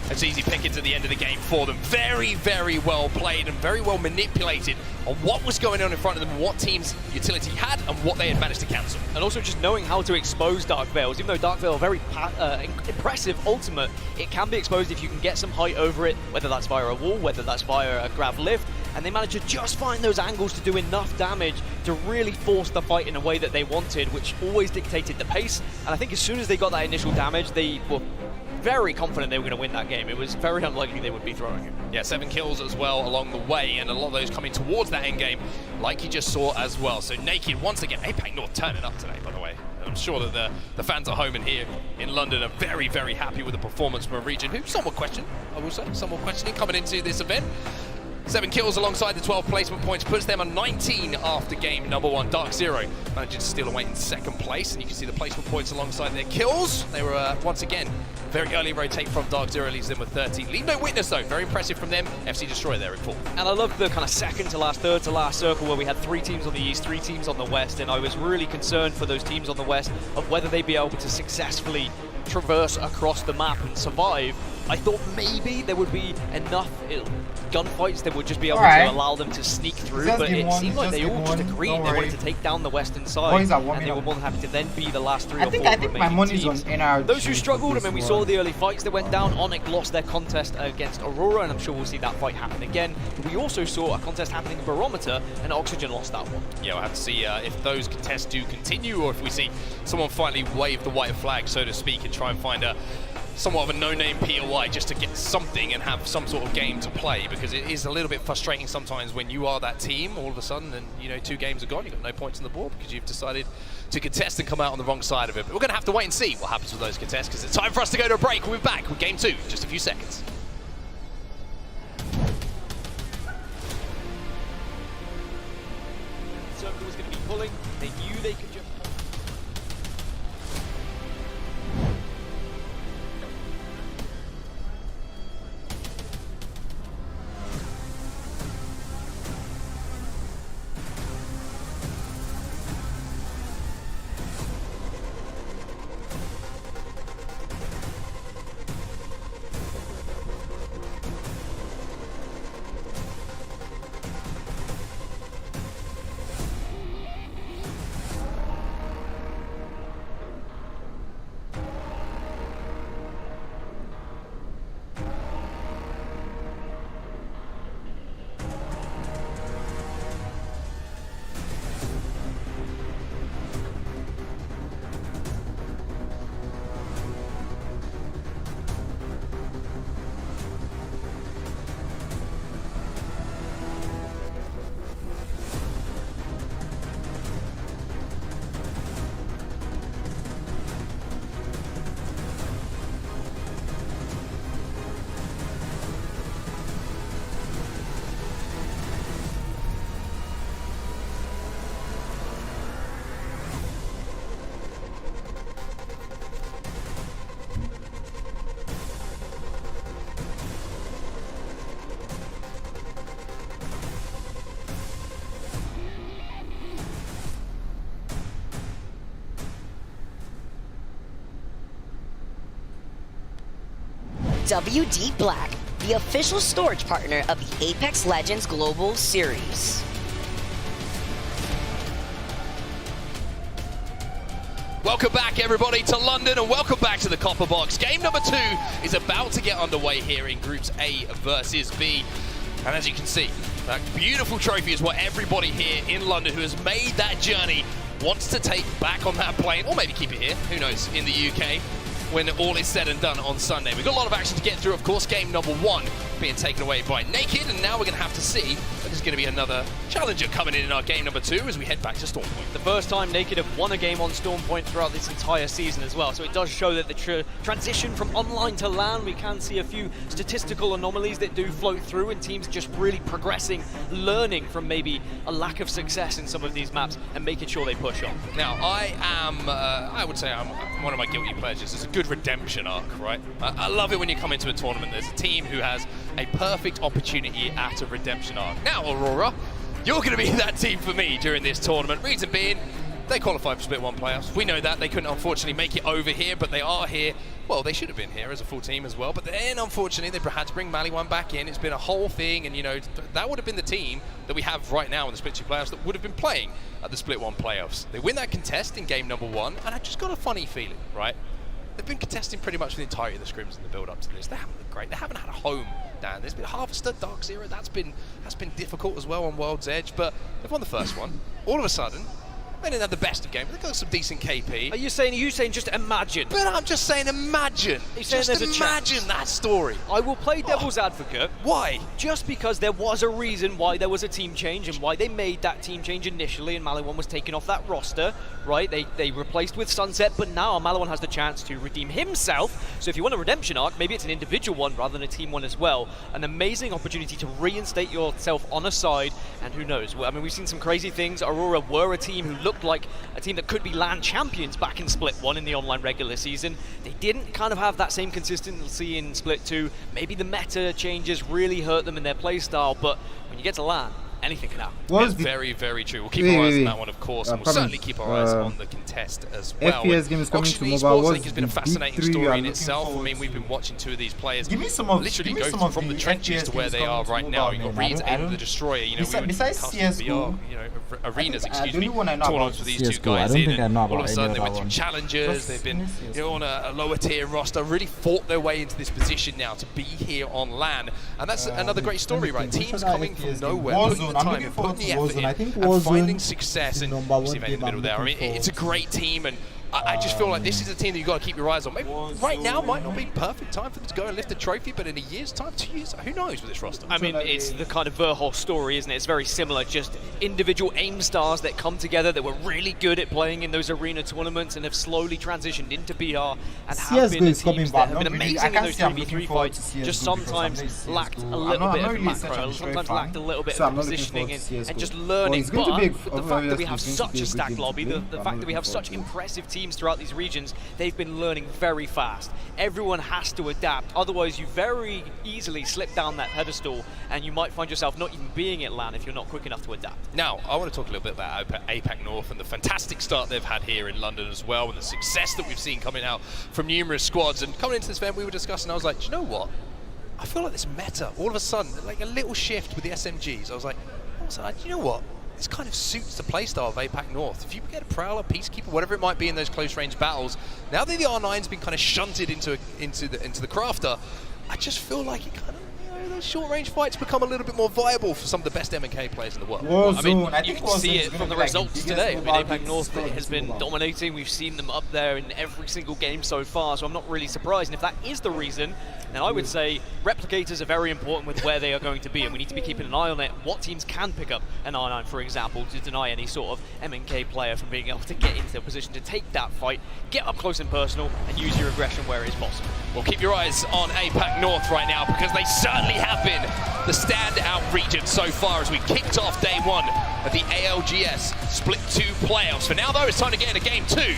it's easy pickings at the end of the game for them. Very, very well played and very well manipulated on what was going on in front of them, what team's utility had, and what they had managed to cancel. And also just knowing how to expose Dark Veils. Even though Dark Veil, very impressive ultimate, it can be exposed if you can get some height over it, whether that's via a wall, whether that's via a grab lift, and they managed to just find those angles to do enough damage to really force the fight in a way that they wanted, which always dictated the pace. And I think as soon as they got that initial damage, they were very confident they were going to win that game. It was very unlikely they would be throwing it. Yeah, 7 kills as well along the way, and a lot of those coming towards that end game, like you just saw as well. So Naked, once again, APAC North turning up today, by the way. I'm sure that the fans at home and here in London are very, very happy with the performance from a region who some will question, I will say, some will question it coming into this event. 7 kills alongside the 12 placement points puts them on 19 after game number 1. DarkZero managing to steal away in 2nd place, and you can see the placement points alongside their kills. They were once again very early rotate from DarkZero, leaves them with 13. Leave No Witness though, very impressive from them. FC Destroyer there in 4th. And I love the kind of second to last, third to last circle where we had 3 teams on the east, 3 teams on the west, and I was really concerned for those teams on the west of whether they'd be able to successfully traverse across the map and survive. I thought maybe there would be enough gunfights that would just be able to allow them to sneak through, but it seemed like they all just agreed they wanted to take down the western side, and they were more than happy to then be the last 3 or 4 remaining teams. Those who struggled, I mean, we saw the early fights that went down. Onyx lost their contest against Aurora, and I'm sure we'll see that fight happen again. But we also saw a contest happening in Barometer, and Oxygen lost that one. Yeah, we'll have to see if those contests do continue, or if we see someone finally wave the white flag, so to speak, and try and find somewhat of a no-name POI just to get something and have some sort of game to play, because it is a little bit frustrating sometimes when you are that team all of a sudden and, you know, 2 games are gone, you've got no points on the board because you've decided to contest and come out on the wrong side of it. But we're going to have to wait and see what happens with those contests, because it's time for us to go to a break. We'll be back with game 2 in just a few seconds. They knew they could just... WD Black, the official storage partner of the Apex Legends Global Series. Welcome back, everybody, to London, and welcome back to the Copper Box. Game number 2 is about to get underway here in Groups A versus B. And as you can see, that beautiful trophy is what everybody here in London who has made that journey wants to take back on that plane, or maybe keep it here, who knows, in the UK, when all is said and done on Sunday. We've got a lot of action to get through, of course. Game number 1 being taken away by Naked, and now we're going to have to see if there's going to be another challenger coming in our game number 2 as we head back to Stormpoint. The first time Naked have won a game on Stormpoint throughout this entire season as well, so it does show that the transition from online to LAN, we can see a few statistical anomalies that do float through, and teams just really progressing, learning from maybe a lack of success in some of these maps and making sure they push on. Now, I would say I'm one of my guilty pleasures. It's a good redemption arc, right? I love it when you come into a tournament, there's a team who has a perfect opportunity at a redemption arc. Now, Aurora, you're going to be that team for me during this tournament. Reason being, they qualified for Split 1 playoffs. We know that. They couldn't, unfortunately, make it over here, but they are here. Well, they should have been here as a full team as well, but then, unfortunately, they had to bring Maliwan back in. It's been a whole thing, and, you know, that would have been the team that we have right now in the Split 2 playoffs that would have been playing at the Split 1 playoffs. They win that contest in game number 1, and I just got a funny feeling, right? They've been contesting pretty much the entirety of the scrims in the build-up to this. They haven't looked great. They haven't had a home down. There's been Harvester, DarkZero. That's been difficult as well on World's Edge, but they've won the first one. All of a sudden, they didn't have the best of games. They've got some decent KP. Are you saying just imagine? But I'm just saying imagine. Just imagine that story. I will play devil's advocate. Why? Just because there was a reason why there was a team change and why they made that team change initially, and Maliwan was taken off that roster, right? They replaced with Sunset, but now Maliwan has the chance to redeem himself. So if you want a redemption arc, maybe it's an individual one rather than a team one as well. An amazing opportunity to reinstate yourself on a side, and who knows? I mean, we've seen some crazy things. Aurora were a team who looked like a team that could be LAN champions back in Split 1 in the online regular season. They didn't kind of have that same consistency in Split 2. Maybe the meta changes really hurt them in their playstyle, but when you get to LAN, anything can happen. It's very, very true. We'll keep our eyes on that one, of course, and we'll certainly keep our eyes on the contest as well. FPS game is coming to mobile. I think it's been a fascinating story in itself. I mean, we've been watching 2 of these players literally go from the trenches to where they are right now. You've got Reed's aim of the Destroyer. You know, we were custom VR, arenas, tournaments for these 2 guys in, and all of a sudden they went through challenges. They've been, you know, on a lower tier roster, really fought their way into this position now to be here on LAN, and that's another great story, right? Teams coming from nowhere, putting the time and putting the effort in, and finding success, and obviously in the middle there. I mean, it's a great team, and I just feel like this is a team that you've got to keep your eyes on. Maybe right now might not be perfect time for them to go and lift the trophy, but in a year's time, 2 years, who knows with this roster? I mean, it's the kind of Verhoff story, isn't it? It's very similar, just individual AIM stars that come together that were really good at playing in those arena tournaments and have slowly transitioned into BR and have been the teams that have been amazing in those 3v3 fights, just sometimes lacked a little bit of macro, sometimes lacked a little bit of positioning and just learning. But the fact that we have such a stacked lobby, the fact that we have such impressive teams throughout these regions, they've been learning very fast. Everyone has to adapt, otherwise you very easily slip down that pedestal and you might find yourself not even being at LAN if you're not quick enough to adapt. Now, I want to talk a little bit about APAC North and the fantastic start they've had here in London as well, and the success that we've seen coming out from numerous squads. And coming into this event, we were discussing, I was like, do you know what? I feel like this meta, all of a sudden, like a little shift with the SMGs. I was like, do you know what? This kind of suits the playstyle of APAC North. If you get a Prowler, Peacekeeper, whatever it might be in those close-range battles, now that the R9's been kind of shunted into the Crafter, I just feel like it kind of, those short-range fights become a little bit more viable for some of the best MK players in the world. Well, I mean, you can see it from the results today. I mean, APAC North has been dominating. We've seen them up there in every single game so far, so I'm not really surprised. And if that is the reason, then I would say replicators are very important with where they are going to be, and we need to be keeping an eye on it. What teams can pick up an R9, for example, to deny any sort of MK player from being able to get into a position to take that fight, get up close and personal, and use your aggression where it is possible. Well, keep your eyes on APAC North right now, because they certainly have been the standout region so far as we kicked off day one of the ALGS Split 2 playoffs. For now, though, it's time to get into game 2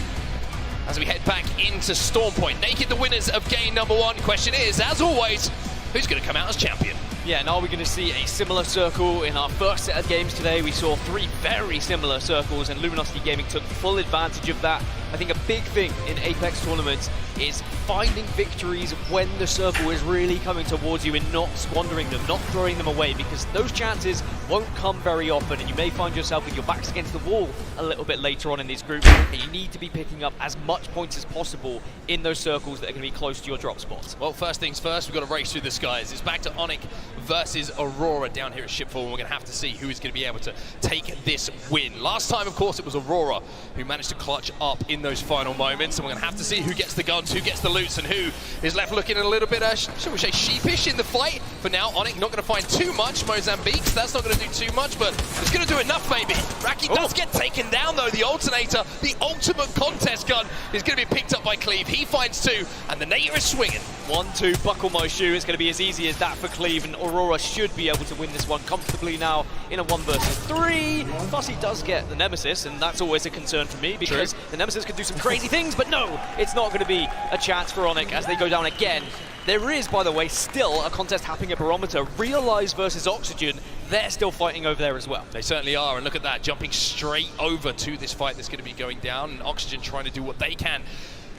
as we head back into Storm Point. Naked, the winners of game number 1. Question is, as always, who's going to come out as champion? Yeah, now we're going to see a similar circle. In our first set of games today, we saw 3 very similar circles, and Luminosity Gaming took full advantage of that. I think a big thing in Apex tournaments is finding victories when the circle is really coming towards you and not squandering them, not throwing them away, because those chances won't come very often, and you may find yourself with your backs against the wall a little bit later on in these groups, and you need to be picking up as much points as possible in those circles that are going to be close to your drop spots. Well, first things first, we've got to race through the skies. It's back to Onyx versus Aurora down here at Shipfall, and we're going to have to see who is going to be able to take this win. Last time, of course, it was Aurora who managed to clutch up in those final moments, and we're going to have to see who gets the guns, who gets the loots, and who is left looking a little bit, shall we say, sheepish in the fight. For now, Onyx not going to find too much. Mozambique, so that's not going to do too much, but it's going to do enough, maybe. Raki does get taken down, though. The alternator, the ultimate contest gun, is going to be picked up by Cleve. He finds 2, and the Nader is swinging. 1-2, buckle my shoe. It's going to be as easy as that for Cleve, and Aurora should be able to win this one comfortably now in a 1 versus 3. Fussy does get the Nemesis, and that's always a concern for me, because the Nemesis could do some crazy things, but no, it's not going to be a chance for Onyx as they go down again. There is, by the way, still a contest happening at Barometer. Realize versus Oxygen, they're still fighting over there as well. They certainly are, and look at that, jumping straight over to this fight that's going to be going down, and Oxygen trying to do what they can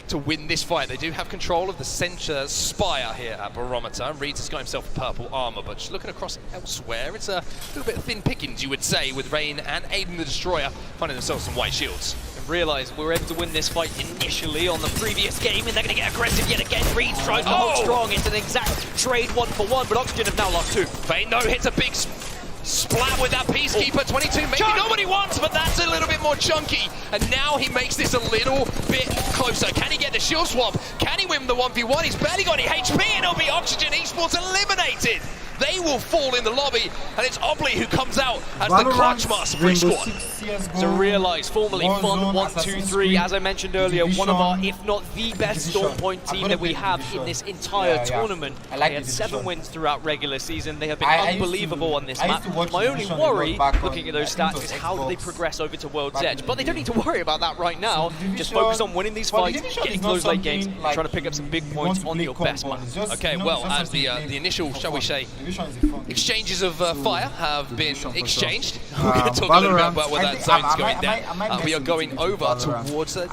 to win this fight. They do have control of the center spire here at Barometer. Reeds has got himself purple armor, but just looking across elsewhere, it's a little bit of thin pickings, you would say, with Rain and Aiden the Destroyer finding themselves some white shields. Realize we were able to win this fight initially on the previous game, and they're going to get aggressive yet again. Reeds tries to hold strong. It's an exact trade 1-for-1, but Oxygen have now lost 2. Vayne, though, hits a big splat with that Peacekeeper. 22, maybe not what he wants, but that's a little bit more chunky. And now he makes this a little bit closer. Can he get the shield swap? Can he win the 1v1? He's barely got any HP, and it'll be Oxygen Esports eliminated. They will fall in the lobby, and it's Obley who comes out as the clutch master for his squad. So Realize, formerly Fun 123, as I mentioned earlier, one of our, if not the best Storm Point team that we have in this entire tournament. They had 7 wins throughout regular season. They have been unbelievable on this map. My only worry, looking at those stats, is how do they progress over to World's Edge. But they don't need to worry about that right now. Just focus on winning these fights, getting to those late games, and trying to pick up some big points on your best map. Okay, well, as the initial, shall we say, exchanges of fire have been exchanged. We're going to talk a little bit about where that zone's going down. We are going over towards the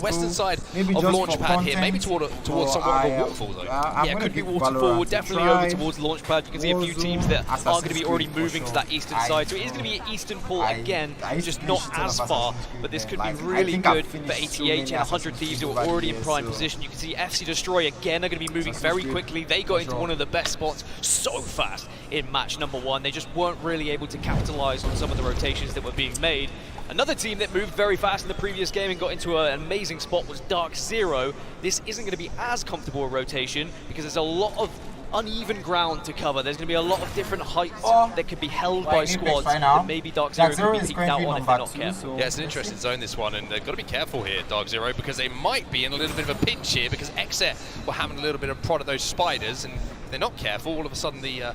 western side of Launchpad here, maybe towards somewhat of a waterfall though. Yeah, could be waterfall, definitely over towards Launchpad. You can see a few teams that are going to be already moving to that eastern side, so it is going to be an eastern pool again, just not as far, but this could be really good for ATH and 100 Thieves who are already in prime position. You can see FC Destroy again are going to be moving very quickly. They got into one of the best spots so fast in match number 1. They just weren't really able to capitalize on some of the rotations that were being made. Another team that moved very fast in the previous game and got into an amazing spot was DarkZero. This isn't going to be as comfortable a rotation because there's a lot of uneven ground to cover. There's going to be a lot of different heights that could be held by squads that maybe DarkZero could be peeked out on if they're not careful. Yeah, it's an interesting zone, this one, and they've got to be careful here, DarkZero, because they might be in a little bit of a pinch here because XSET were having a little bit of prod at those spiders, and if they're not careful, all of a sudden the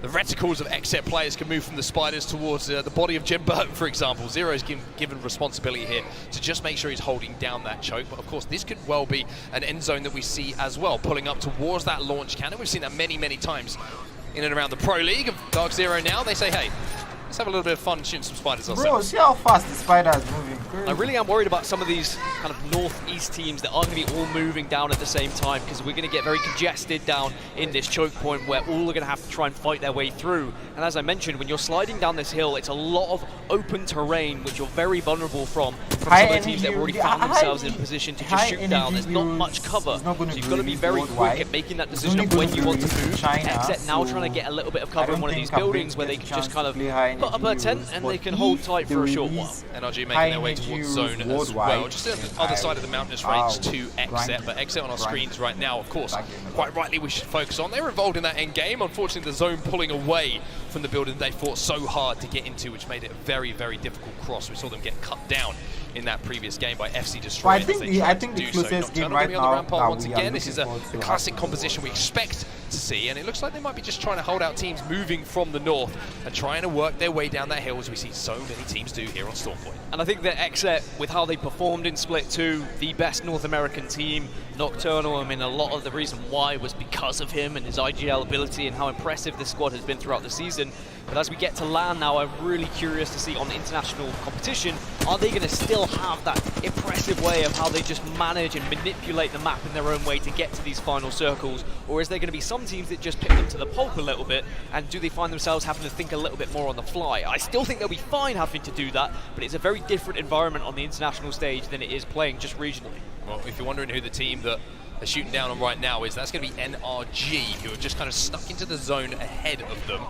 reticles of XSET players can move from the spiders towards the body of Jim Burton, for example. Zero's given responsibility here to just make sure he's holding down that choke. But of course, this could well be an end zone that we see as well, pulling up towards that launch cannon. We've seen that many, many times in and around the Pro League of DarkZero now. They say, hey, let's have a little bit of fun shooting some spiders ourselves. Bro, see how fast the spider is moving. Crazy. I really am worried about some of these kind of northeast teams that are going to be all moving down at the same time, because we're going to get very congested down in this choke point where all are going to have to try and fight their way through. And as I mentioned, when you're sliding down this hill, it's a lot of open terrain which you're very vulnerable from some of the teams that have already found themselves in a position to just shoot down. There's not much cover, so you've got to be very quick at making that decision of when you want to move. XSET now trying to get a little bit of cover in one of these buildings where they can just kind of put up a tent and they can hold tight for a short while. NRG making their way towards zone as well, just on the other side of the mountainous range to XSET, but XSET on our screens right now, of course, quite rightly we should focus on. They were involved in that end game. Unfortunately, the zone pulling away from the building they fought so hard to get into, which made it a very, very difficult cross. We saw them get cut down in that previous game by FC Destroy. I think the closest game right now once again, this is a classic composition we expect to see, and it looks like they might be just trying to hold out teams moving from the north and trying to work their way down that hill, as we see so many teams do here on Stormpoint. And I think that XSET, with how they performed in Split 2, the best North American team, Nocturnal, I mean, a lot of the reason why was because of him and his IGL ability and how impressive this squad has been throughout the season. But as we get to LAN now, I'm really curious to see on international competition, are they going to still have that impressive way of how they just manage and manipulate the map in their own way to get to these final circles? Or is there going to be some teams that just pick them to the pulp a little bit, and do they find themselves having to think a little bit more on the fly? I still think they'll be fine having to do that, but it's a very different environment on the international stage than it is playing just regionally. Well, if you're wondering who the team that they're shooting down on right now is, that's going to be NRG, who have just kind of stuck into the zone ahead of them.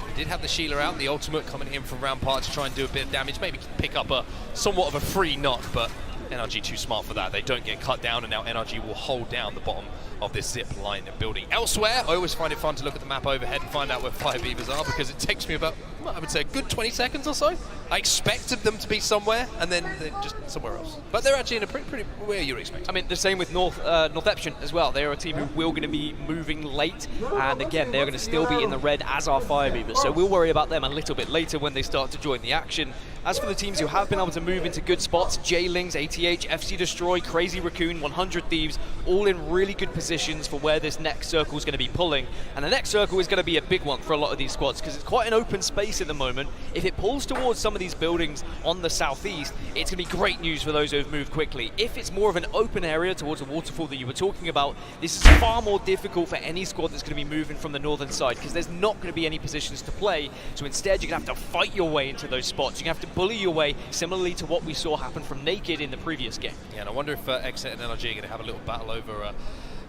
They did have the Sheila out, the ultimate coming in from Rampart to try and do a bit of damage, maybe pick up a somewhat of a free knock, but NRG too smart for that. They don't get cut down, and now NRG will hold down the bottom of this zip line building. Elsewhere, I always find it fun to look at the map overhead and find out where Fire Beavers are, because it takes me about, I would say, a good 20 seconds or so. I expected them to be somewhere, and then they're just somewhere else. But they're actually in a pretty where you'd expect. I mean, the same with Northeption as well. They're a team who will going to be moving late, and again, they're going to still be in the red as our Fire Beavers, so we'll worry about them a little bit later when they start to join the action. As for the teams who have been able to move into good spots, J-Lings, ATH, FC Destroy, Crazy Raccoon, 100 Thieves, all in really good positions for where this next circle is going to be pulling. And the next circle is going to be a big one for a lot of these squads, because it's quite an open space at the moment. If it pulls towards some of these buildings on the southeast, it's going to be great news for those who have moved quickly. If it's more of an open area towards the waterfall that you were talking about, this is far more difficult for any squad that's going to be moving from the northern side, because there's not going to be any positions to play. So instead, you're going to have to fight your way into those spots. You're going to have to bully your way, similarly to what we saw happen from Naked in the previous game. Yeah, and I wonder if XSET and NRG are going to have a little battle over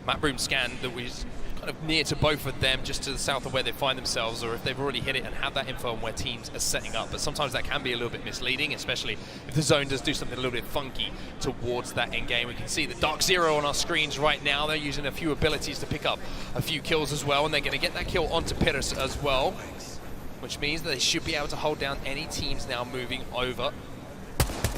map room scan that was kind of near to both of them, just to the south of where they find themselves, or if they've already hit it and have that info on where teams are setting up. But sometimes that can be a little bit misleading, especially if the zone does do something a little bit funky towards that end game. We can see the DarkZero on our screens right now. They're using a few abilities to pick up a few kills as well, and they're going to get that kill onto Pyrrhus as well, which means that they should be able to hold down any teams now moving over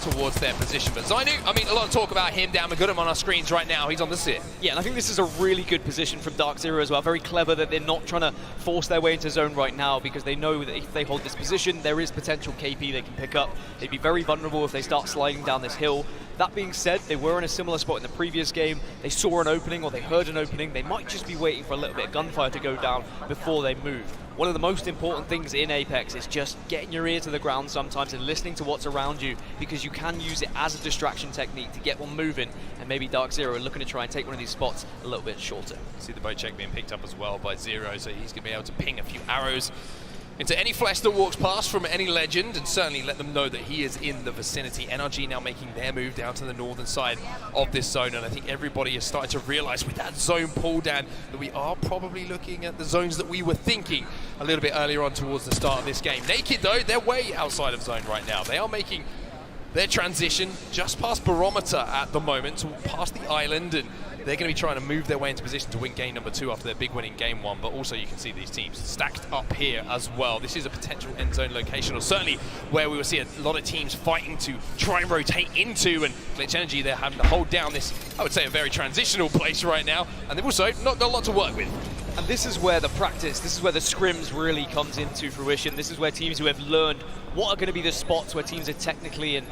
towards their position. But Zainu, I mean, a lot of talk about him down. We've got him on our screens right now. He's on the sit. Yeah, and I think this is a really good position from DarkZero as well. Very clever that they're not trying to force their way into zone right now, because they know that if they hold this position, there is potential KP they can pick up. They'd be very vulnerable if they start sliding down this hill. That being said, they were in a similar spot in the previous game. They saw an opening, or they heard an opening. They might just be waiting for a little bit of gunfire to go down before they move. One of the most important things in Apex is just getting your ear to the ground sometimes and listening to what's around you, because you can use it as a distraction technique to get one moving, and maybe DarkZero are looking to try and take one of these spots a little bit shorter. See the boat check being picked up as well by Zero, so he's going to be able to ping a few arrows into any flesh that walks past from any legend, and certainly let them know that he is in the vicinity. NRG now making their move down to the northern side of this zone, and I think everybody is starting to realize with that zone pull down that we are probably looking at the zones that we were thinking a little bit earlier on towards the start of this game. Naked though, they're way outside of zone right now. They are making their transition just past Barometer at the moment, past the island, and they're going to be trying to move their way into position to win game number 2 after their big win in game 1, but also you can see these teams stacked up here as well. This is a potential end zone location, or certainly where we will see a lot of teams fighting to try and rotate into, and Glitch Energy, they're having to hold down this, I would say, a very transitional place right now, and they've also not got a lot to work with. And this is where the practice, this is where the scrims really comes into fruition. This is where teams who have learned what are going to be the spots where teams are technically and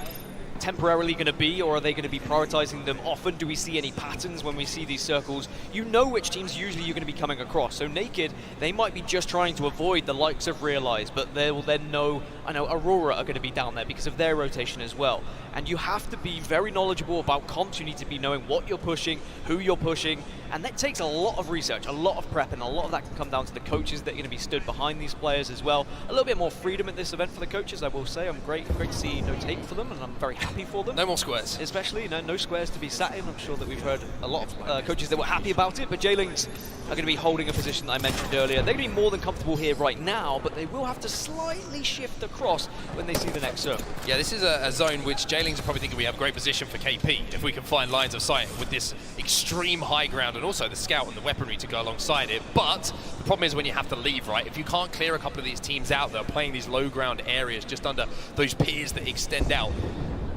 temporarily going to be, or are they going to be prioritizing them often? Do we see any patterns when we see these circles? You know which teams usually you're going to be coming across. So Naked, they might be just trying to avoid the likes of Realize, but they will then know, I know Aurora are going to be down there because of their rotation as well. And you have to be very knowledgeable about comps. You need to be knowing what you're pushing, who you're pushing, and that takes a lot of research, a lot of prep, and a lot of that can come down to the coaches that are going to be stood behind these players as well. A little bit more freedom at this event for the coaches, I will say. I'm great to see no tape for them, and I'm very happy for them. No more squares. Especially, no squares to be sat in. I'm sure that we've heard a lot of coaches that were happy about it, but J-Links are going to be holding a position that I mentioned earlier. They're going to be more than comfortable here right now, but they will have to slightly shift across when they see the next circle. Yeah, this is a zone which J-Links are probably thinking we have a great position for KP if we can find lines of sight with this extreme high ground and also the scout and the weaponry to go alongside it. But the problem is when you have to leave, right? If you can't clear a couple of these teams out that are playing these low ground areas just under those piers that extend out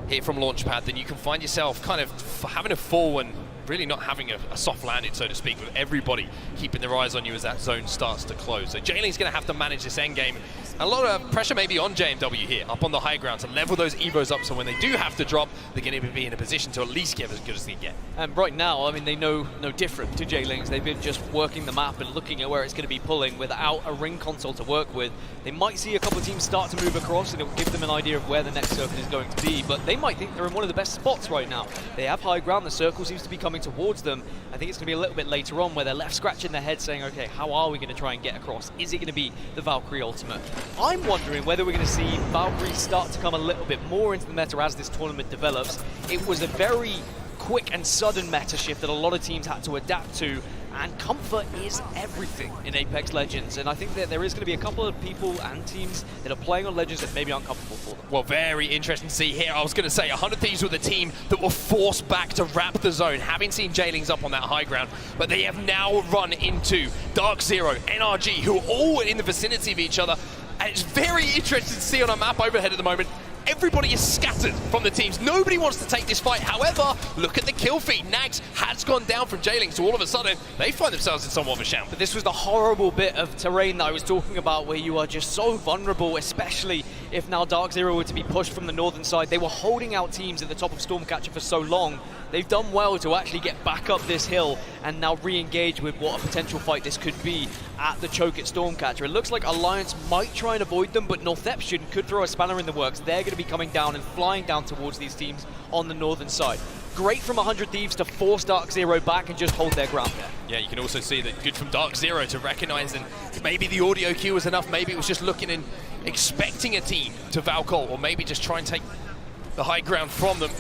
here from Launchpad, then you can find yourself kind of having to fall and really not having a soft landing, so to speak, with everybody keeping their eyes on you as that zone starts to close. So J-Link's going to have to manage this end game. A lot of pressure maybe on JMW here, up on the high ground, to level those Evos up, so when they do have to drop, they're going to be in a position to at least get as good as they get. And right now, I mean, they know no different to J-Links. They've been just working the map and looking at where it's going to be pulling without a ring console to work with. They might see a couple of teams start to move across, and it will give them an idea of where the next circle is going to be, but they might think they're in one of the best spots right now. They have high ground, the circle seems to be coming towards them. I think it's going to be a little bit later on where they're left scratching their head saying, okay, how are we going to try and get across? Is it going to be the Valkyrie ultimate? I'm wondering whether we're going to see Valkyrie start to come a little bit more into the meta as this tournament develops. It was a very quick and sudden meta shift that a lot of teams had to adapt to, and comfort is everything in Apex Legends, and I think that there is going to be a couple of people and teams that are playing on Legends that may be uncomfortable for them. Well, very interesting to see here. I was going to say 100 Thieves were the team that were forced back to wrap the zone, having seen J-Lings up on that high ground, but they have now run into DarkZero, NRG, who are all in the vicinity of each other, and it's very interesting to see on our map overhead at the moment. Everybody is scattered from the teams. Nobody wants to take this fight. However, look at the kill feed. Nags has gone down from J-Links, so all of a sudden, they find themselves in somewhat of a shambles. But this was the horrible bit of terrain that I was talking about, where you are just so vulnerable, especially if now DarkZero were to be pushed from the northern side. They were holding out teams at the top of Stormcatcher for so long. They've done well to actually get back up this hill and now re-engage with what a potential fight this could be at the choke at Stormcatcher. It looks like Alliance might try and avoid them, but Northeption could throw a spanner in the works. They're going to be coming down and flying down towards these teams on the northern side. Great from 100 Thieves to force DarkZero back and just hold their ground there. Yeah, you can also see that good from DarkZero to recognize that maybe the audio cue was enough, maybe it was just looking and expecting a team to Valcol, or maybe just try and take the high ground from them,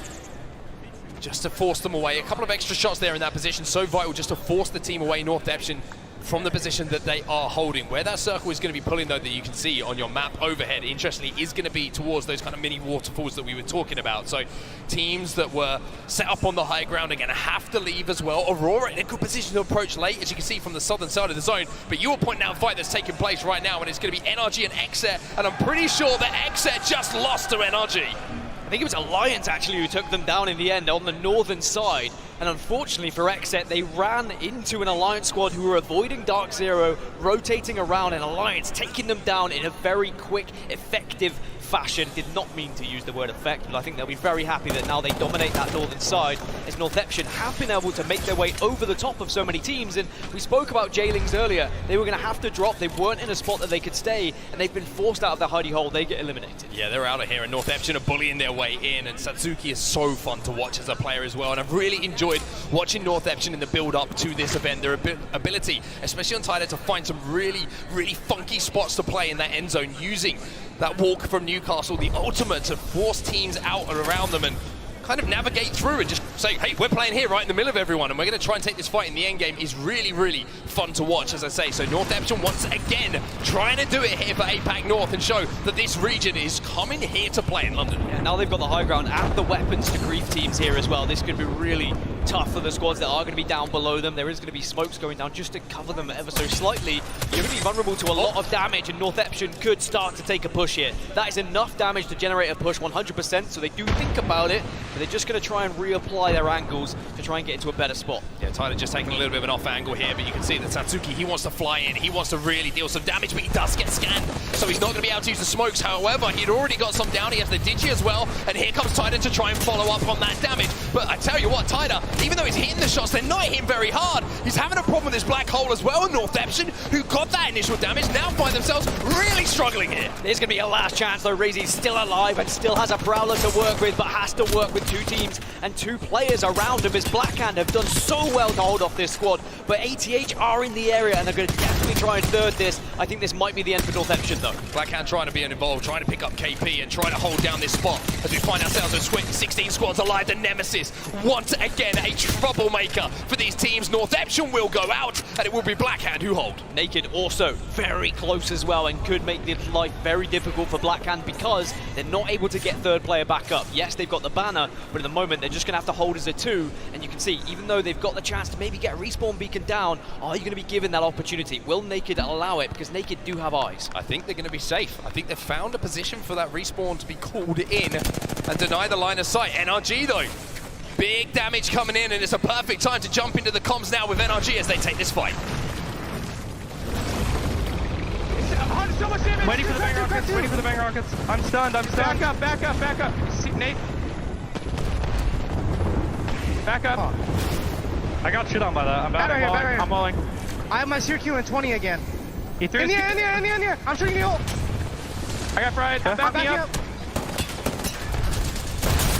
just to force them away. A couple of extra shots there in that position, so vital just to force the team away, Northeption, from the position that they are holding. Where that circle is going to be pulling, though, that you can see on your map overhead, interestingly, is going to be towards those kind of mini waterfalls that we were talking about. So teams that were set up on the high ground are going to have to leave as well. Aurora in a good position to approach late, as you can see from the southern side of the zone. But you were pointing out a fight that's taking place right now, and it's going to be NRG and XSET, and I'm pretty sure that XSET just lost to NRG. I think it was Alliance actually who took them down in the end on the northern side, and unfortunately for XSET, they ran into an Alliance squad who were avoiding DarkZero, rotating around, and Alliance taking them down in a very quick, effective fashion. Did not mean to use the word effect, but I think they'll be very happy that now they dominate that northern side, as Northeption have been able to make their way over the top of so many teams. And we spoke about Jailings earlier. They were going to have to drop. They weren't in a spot that they could stay, and they've been forced out of their hidey hole. They get eliminated. Yeah, they're out of here, and Northeption are bullying their way in, and Satsuki is so fun to watch as a player as well, and I've really enjoyed watching Northeption in the build-up to this event. Their ability, especially on Tidal, to find some really funky spots to play in that end zone, using that walk from Newcastle, the ultimate to force teams out and around them and kind of navigate through and just say, hey, we're playing here right in the middle of everyone, and we're going to try and take this fight in the end game. Is really fun to watch, as I say. So Northeption once again trying to do it here for APAC North and show that this region is coming here to play in London. Yeah, now they've got the high ground and the weapons to grief teams here as well. This could be really tough for the squads that are going to be down below them. There is going to be smokes going down just to cover them ever so slightly. You're going to be vulnerable to a lot of damage, and Northeption could start to take a push here. That is enough damage to generate a push 100%, so they do think about it, but they're just going to try and reapply their angles to try and get into a better spot. Yeah, Tyler just taking a little bit of an off angle here, but you can see that Satsuki, he wants to fly in, he wants to really deal some damage, but he does get scanned, so he's not going to be able to use the smokes. However, he'd already got some down, he has the Digi as well, and here comes Tyler to try and follow up on that damage. But I tell you what, Tyler, even though he's hitting the shots, they're not hitting very hard. He's having a problem with this black hole as well, and Northeption, who got that initial damage, now find themselves really struggling here. There's going to be a last chance though. Reezy's still alive and still has a Prowler to work with, but has to work with two teams and two players around him, as Blackhand have done so well to hold off this squad. But ATH are in the area and they're going to definitely try and third this. I think this might be the end for Northeption though. Blackhand trying to be involved, trying to pick up KP and trying to hold down this spot as we find ourselves with 16 squads alive. The Nemesis, once again, a troublemaker for these teams. Northeption will go out and it will be Blackhand who hold. Naked also very close as well and could make the life very difficult for Blackhand because they're not able to get third player back up. Yes, they've got the banner, but at the moment they're just going to have to hold as a 2, and you can see, even though they've got the chance to maybe get a respawn beacon down, are you going to be given that opportunity? Will Naked allow it? Because Naked do have eyes. I think they're going to be safe. I think they've found a position for that respawn to be called in and deny the line of sight. NRG though, big damage coming in, and it's a perfect time to jump into the comms now with NRG as they take this fight. So much damage. Waiting for the bang rockets, waiting for the bang rockets. I'm stunned, I'm stunned. Back up. See, Nate. Back up. Oh. I got shit on by that. I'm walling. I have my CQ in 20 again. He threw in the air. I'm shooting the ult. I got fried. I'm backing up.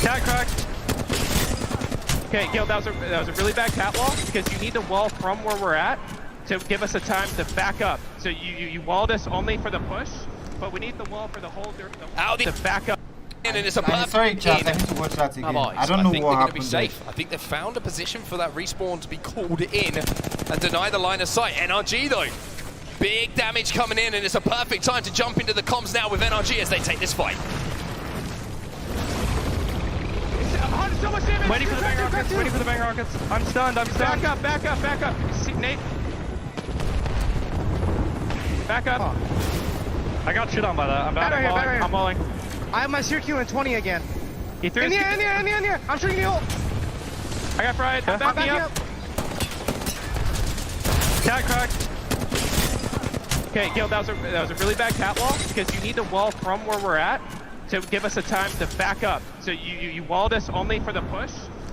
Cat cracked. Okay, Gil, that was a really bad cat wall because you need to wall from where we're at to give us a time to back up. So you walled us only for the push, but we need the wall for the whole to back up. And it's a perfect sorry, Chad, I need to watch that again. I don't know what happened. I think they're going to be safe. I think they've found a position for that respawn to be called in and deny the line of sight. NRG though, big damage coming in, and it's a perfect time to jump into the comms now with NRG as they take this fight. So much damage. Waiting for the bang rockets, waiting for the bang rockets. I'm stunned. Back up. See, Nate. Back up. Oh. I got shit on by that. I'm walling. I have my CQ in 20 again. He threw in the air. I'm shooting the ult. I got fried. I'm backing up. Cat cracked. Okay, Gil, that was a really bad cat wall because you need to wall from where we're at to give us a time to back up. So you walled us only for the push,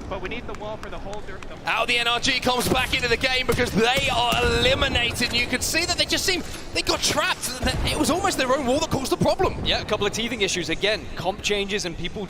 but we need the wall for the whole... How the NRG comes back into the game because they are eliminated. You can see that they got trapped. It was almost their own wall that caused the problem. Yeah, a couple of teething issues. Again, comp changes and people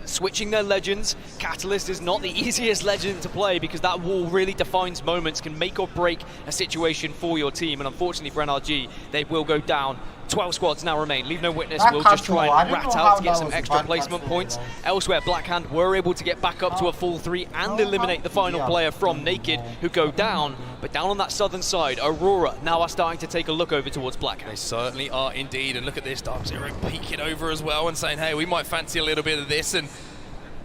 switching their legends. Catalyst is not the easiest legend to play because that wall really defines moments, can make or break a situation for your team. And unfortunately for NRG, they will go down. 12 squads now remain. Leave no witness. We'll just try and rat out to get some extra placement points. Elsewhere, Blackhand were able to get back up to a full 3 and eliminate the final player from Naked, who go down. But down on that southern side, Aurora now are starting to take a look over towards Blackhand. They certainly are indeed. And look at this, DarkZero peeking over as well and saying, hey, we might fancy a little bit of this. And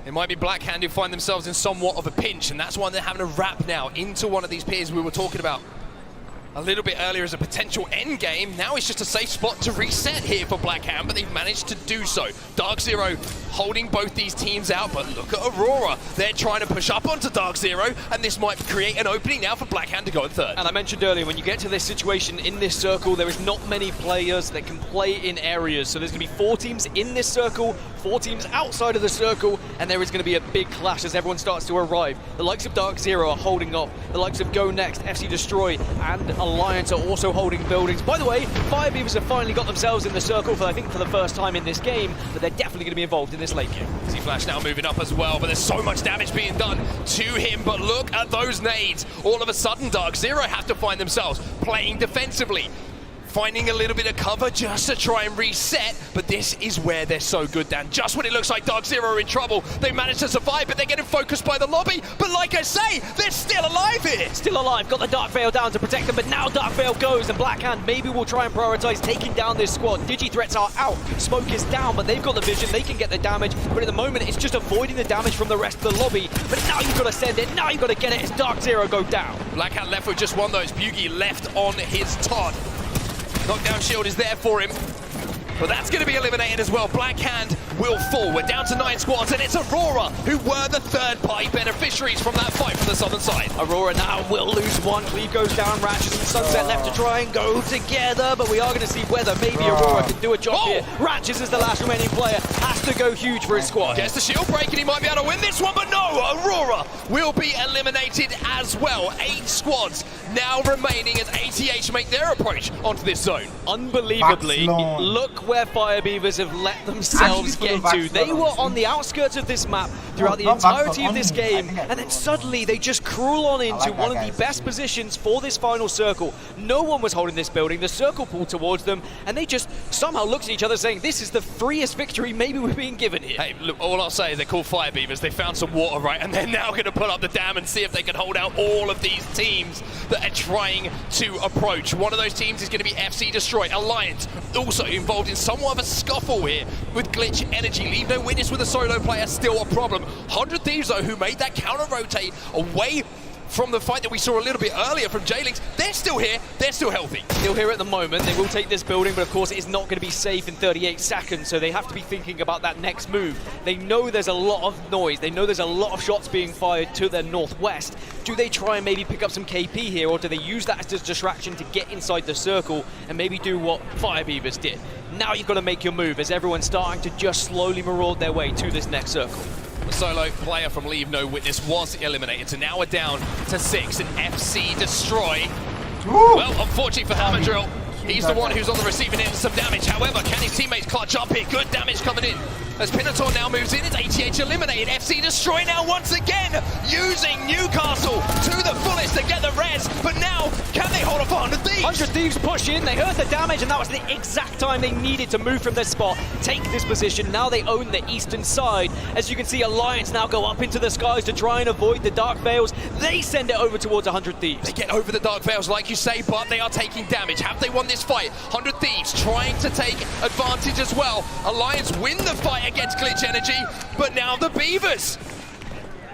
it might be Blackhand who find themselves in somewhat of a pinch. And that's why they're having a wrap now into one of these piers we were talking about. a little bit earlier as a potential end game. Now it's just a safe spot to reset here for Blackhand, but they've managed to do so. DarkZero holding both these teams out, but look at Aurora. They're trying to push up onto DarkZero, and this might create an opening now for Blackhand to go in third. And I mentioned earlier, when you get to this situation in this circle, there is not many players that can play in areas. So there's going to be 4 teams in this circle, 4 teams outside of the circle, and there is going to be a big clash as everyone starts to arrive. The likes of DarkZero are holding off. The likes of Go Next, FC Destroy, and Alliance are also holding buildings. By the way, Firebeavers have finally got themselves in the circle for, I think, for the first time in this game, but they're definitely going to be involved in this late game. Z-Flash now moving up as well, but there's so much damage being done to him. But look at those nades. All of a sudden, DarkZero have to find themselves playing defensively, finding a little bit of cover just to try and reset, but this is where they're so good, Dan. Just when it looks like DarkZero are in trouble, they managed to survive, but they're getting focused by the lobby. But like I say, they're still alive here. Still alive, got the Dark Veil down to protect them, but now Dark Veil goes, and Blackhand maybe will try and prioritize taking down this squad. Digi-threats are out, smoke is down, but they've got the vision, they can get the damage, but at the moment it's just avoiding the damage from the rest of the lobby. But now you've got to send it, now you've got to get it, as DarkZero go down. Blackhand left with just one though, it's Bugi left on his Todd. Knockdown shield is there for him, but that's going to be eliminated as well. Blackhand will fall. We're down to 9 squads, and it's Aurora who were the third-party beneficiaries from that fight from the southern side. Aurora now will lose one. Cleve goes down, Ratchet and Sunset left to try and go together, but we are going to see whether maybe Aurora can do a job here. Ratchet is the last remaining player, has to go huge for his squad. Gets the shield break, and he might be able to win this one, but no! Aurora will be eliminated as well. 8 squads now remaining as ATH make their approach onto this zone. Unbelievably, look where Firebeavers have let themselves get to. They were on the outskirts of this map throughout the entirety of this game, and then suddenly they just crawl on into one of the best positions for this final circle. No one was holding this building, the circle pulled towards them, and they just somehow looked at each other saying, this is the freest victory maybe we're being given here. Hey, look, all I'll say is they're called Firebeavers. They found some water, right, and they're now going to pull up the dam and see if they can hold out all of these teams that are trying to approach. One of those teams is going to be FC Destroy. Alliance also involved in somewhat of a scuffle here with Glitch Energy. Leave no witness with a solo player, still a problem. 100 Thieves, though, who made that counter-rotate away from the fight that we saw a little bit earlier from J-Links, they're still here, they're still healthy. Still here at the moment, they will take this building, but of course it is not going to be safe in 38 seconds, so they have to be thinking about that next move. They know there's a lot of noise, they know there's a lot of shots being fired to their northwest. Do they try and maybe pick up some KP here, or do they use that as a distraction to get inside the circle and maybe do what Firebeavers did? Now you've got to make your move as everyone's starting to just slowly maraude their way to this next circle. The solo player from Leave No Witness was eliminated, so now we're down to 6, and FC Destroy. Ooh. Well, unfortunately for Hammondrill, he's the one who's on the receiving end of some damage. However, can his teammates clutch up here? Good damage coming in. As Pinator now moves in, it's ATH eliminated. FC Destroy now once again using Newcastle to the fullest to get the res, but now can they hold off 100 Thieves? 100 Thieves push in, they heard the damage, and that was the exact time they needed to move from this spot, take this position. Now they own the eastern side. As you can see, Alliance now go up into the skies to try and avoid the Dark Veils. They send it over towards 100 Thieves. They get over the Dark Veils, like you say, but they are taking damage. Have they won this fight? 100 Thieves trying to take advantage as well. Alliance win the fight against Glitch Energy, but now the Beavers.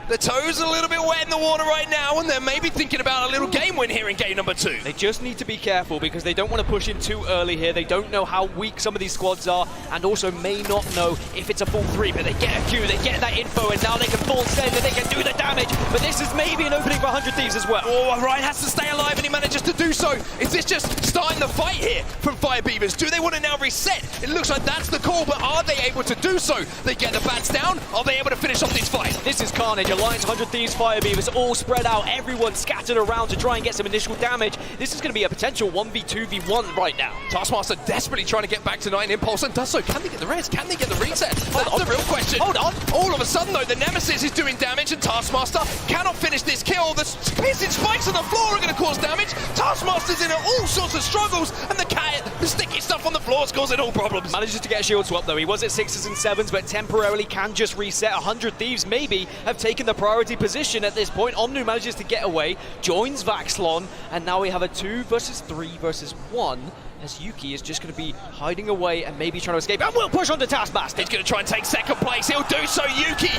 The toes are a little bit wet in the water right now, and they're maybe thinking about a little game win here in game number 2. They just need to be careful because they don't want to push in too early here. They don't know how weak some of these squads are, and also may not know if it's a full 3, but they get a Q, they get that info, and now they can full send and they can do the damage. But this is maybe an opening for 100 Thieves as well. Oh, Ryan has to stay alive, and he manages to do so. Is this just starting the fight here from Firebeavers? Do they want to now reset? It looks like that's the call, but are they able to do so? They get the bats down. Are they able to finish off this fight? This is carnage. Alliance, 100 Thieves, Firebeavers all spread out. Everyone scattered around to try and get some initial damage. This is going to be a potential 1v2v1 right now. Taskmaster desperately trying to get back to 9 Impulse and does so. Can they get the res? Can they get the reset? That's the real question. Hold on. All of a sudden, though, the Nemesis is doing damage and Taskmaster cannot finish this kill. The piercing spikes on the floor are going to cause damage. Taskmaster's in all sorts of struggles, and the sticky stuff on the floor is causing all problems. Manages to get a shield swap, though. He was at 6s and 7s, but temporarily can just reset. 100 Thieves maybe have taken the priority position at this point. Omnu manages to get away, joins Vaxlon, and now we have a 2 versus 3 versus 1. As Yuki is just going to be hiding away and maybe trying to escape. And we'll push on to Taskmaster. He's going to try and take second place. He'll do so. Yuki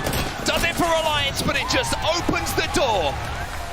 does it for Alliance, but it just opens the door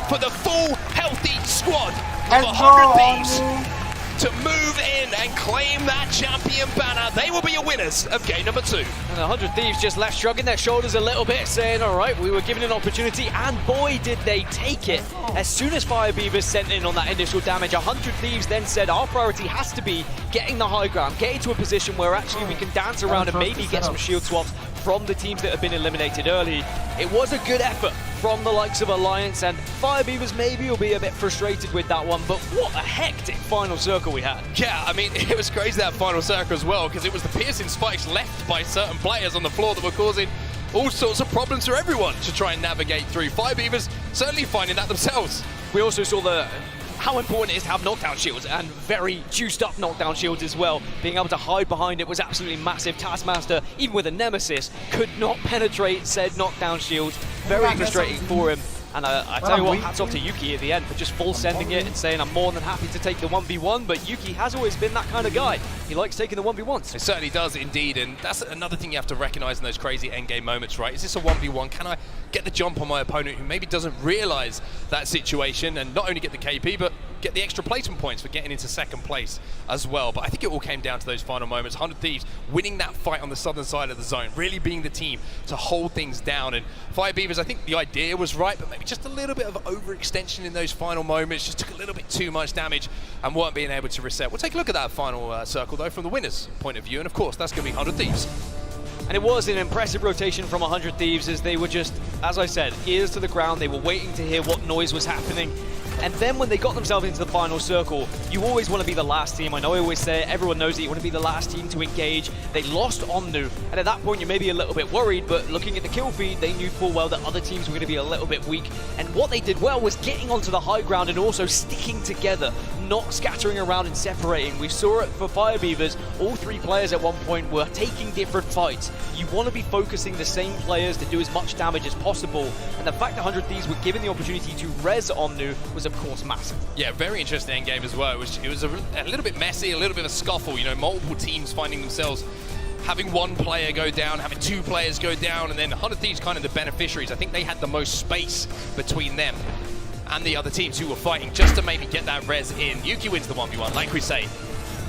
for the full, healthy squad for Let's 100 Thieves go. to move in and claim that champion banner. They will be your winners of game number 2. And 100 Thieves just left shrugging their shoulders a little bit, saying, all right, we were given an opportunity, and boy, did they take it. As soon as Fire Beavers sent in on that initial damage, 100 Thieves then said, our priority has to be getting the high ground, getting to a position where actually we can dance around and maybe get some shield swaps from the teams that have been eliminated early. It was a good effort from the likes of Alliance, and Fire Beavers maybe will be a bit frustrated with that one, but what a hectic final circle we had. Yeah, I mean, it was crazy that final circle as well, because it was the piercing spikes left by certain players on the floor that were causing all sorts of problems for everyone to try and navigate through. Fire Beavers certainly finding that themselves. We also saw how important it is to have knockdown shields, and very juiced up knockdown shields as well. Being able to hide behind it was absolutely massive. Taskmaster, even with a Nemesis, could not penetrate said knockdown shield. Very frustrating for him. And I tell you what, hats off to Yuki at the end for just full sending it and saying, I'm more than happy to take the 1v1, but Yuki has always been that kind of guy. He likes taking the 1v1s. It certainly does indeed, and that's another thing you have to recognize in those crazy endgame moments, right? Is this a 1v1? Can I get the jump on my opponent who maybe doesn't realize that situation, and not only get the KP, but get the extra placement points for getting into second place as well? But I think it all came down to those final moments. 100 Thieves winning that fight on the southern side of the zone, really being the team to hold things down. And Fire Beavers, I think the idea was right, but maybe just a little bit of overextension in those final moments, just took a little bit too much damage and weren't being able to reset. We'll take a look at that final circle though from the winner's point of view, and of course that's going to be 100 Thieves. And it was an impressive rotation from 100 Thieves, as they were just, as I said, ears to the ground. They were waiting to hear what noise was happening. And then when they got themselves into the final circle, you always want to be the last team. I know I always say it, everyone knows that you want to be the last team to engage. They lost Omnu, and at that point you may be a little bit worried, but looking at the kill feed, they knew full well that other teams were going to be a little bit weak. And what they did well was getting onto the high ground and also sticking together, not scattering around and separating. We saw it for Fire Beavers. All 3 players at one point were taking different fights. You want to be focusing the same players to do as much damage as possible. And the fact that 100 Thieves were given the opportunity to res Omnu was of course massive. Yeah, very interesting endgame as well. It was a little bit messy, a little bit of a scuffle, you know, multiple teams finding themselves having one player go down, having 2 players go down, and then 100 Thieves kind of the beneficiaries. I think they had the most space between them and the other teams who were fighting just to maybe get that res in. Yuki wins the 1v1, like we say.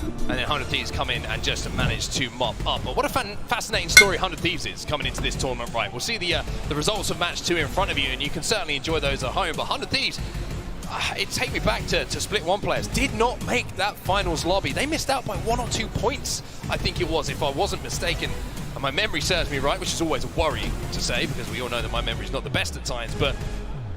And then 100 Thieves come in and just manage to mop up. But what a fascinating story 100 Thieves is coming into this tournament, right? We'll see the results of match 2 in front of you, and you can certainly enjoy those at home. But 100 Thieves, it take me back to Split 1 players, did not make that finals lobby. They missed out by 1 or 2 points, I think it was, if I wasn't mistaken. And my memory serves me right, which is always a worry to say, because we all know that my memory's not the best at times. But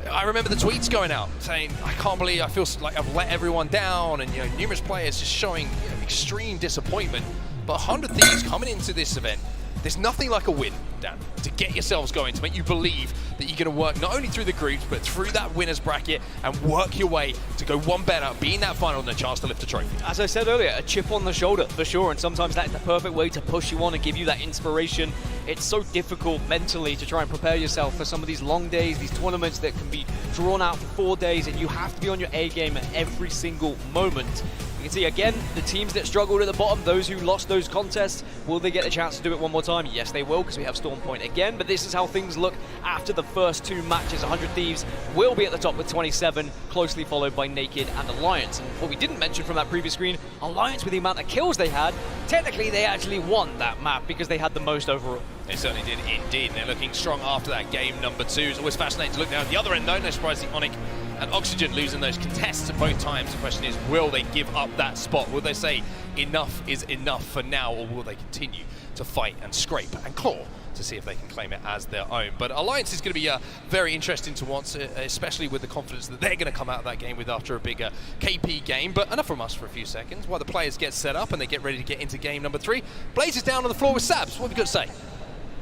I remember the tweets going out saying, I can't believe, I feel like I've let everyone down, and you know, numerous players just showing extreme disappointment. But 100 Thieves coming into this event, there's nothing like a win, Dan, to get yourselves going, to make you believe that you're going to work not only through the groups, but through that winner's bracket and work your way to go one better, be in that final and a chance to lift a trophy. As I said earlier, a chip on the shoulder for sure, and sometimes that's the perfect way to push you on and give you that inspiration. It's so difficult mentally to try and prepare yourself for some of these long days, these tournaments that can be drawn out for 4 days, and you have to be on your A game at every single moment. You can see again, the teams that struggled at the bottom, those who lost those contests, will they get a chance to do it one more time? Yes, they will, because we have Storm Point again, but this is how things look after the first 2 matches. 100 Thieves will be at the top with 27, closely followed by Naked and Alliance. And what we didn't mention from that previous screen, Alliance, with the amount of kills they had, technically they actually won that map because they had the most overall. They certainly did indeed, and they're looking strong after that game number 2. It's always fascinating to look down at the other end though, no surprise the Onyx and Oxygen losing those contests at both times. The question is, will they give up that spot? Will they say enough is enough for now, or will they continue to fight and scrape and claw to see if they can claim it as their own? But Alliance is going to be very interesting to watch, especially with the confidence that they're going to come out of that game with after a bigger KP game. But enough from us for a few seconds while the players get set up and they get ready to get into game number 3. Blaze is down on the floor with Sabs. What have you got to say?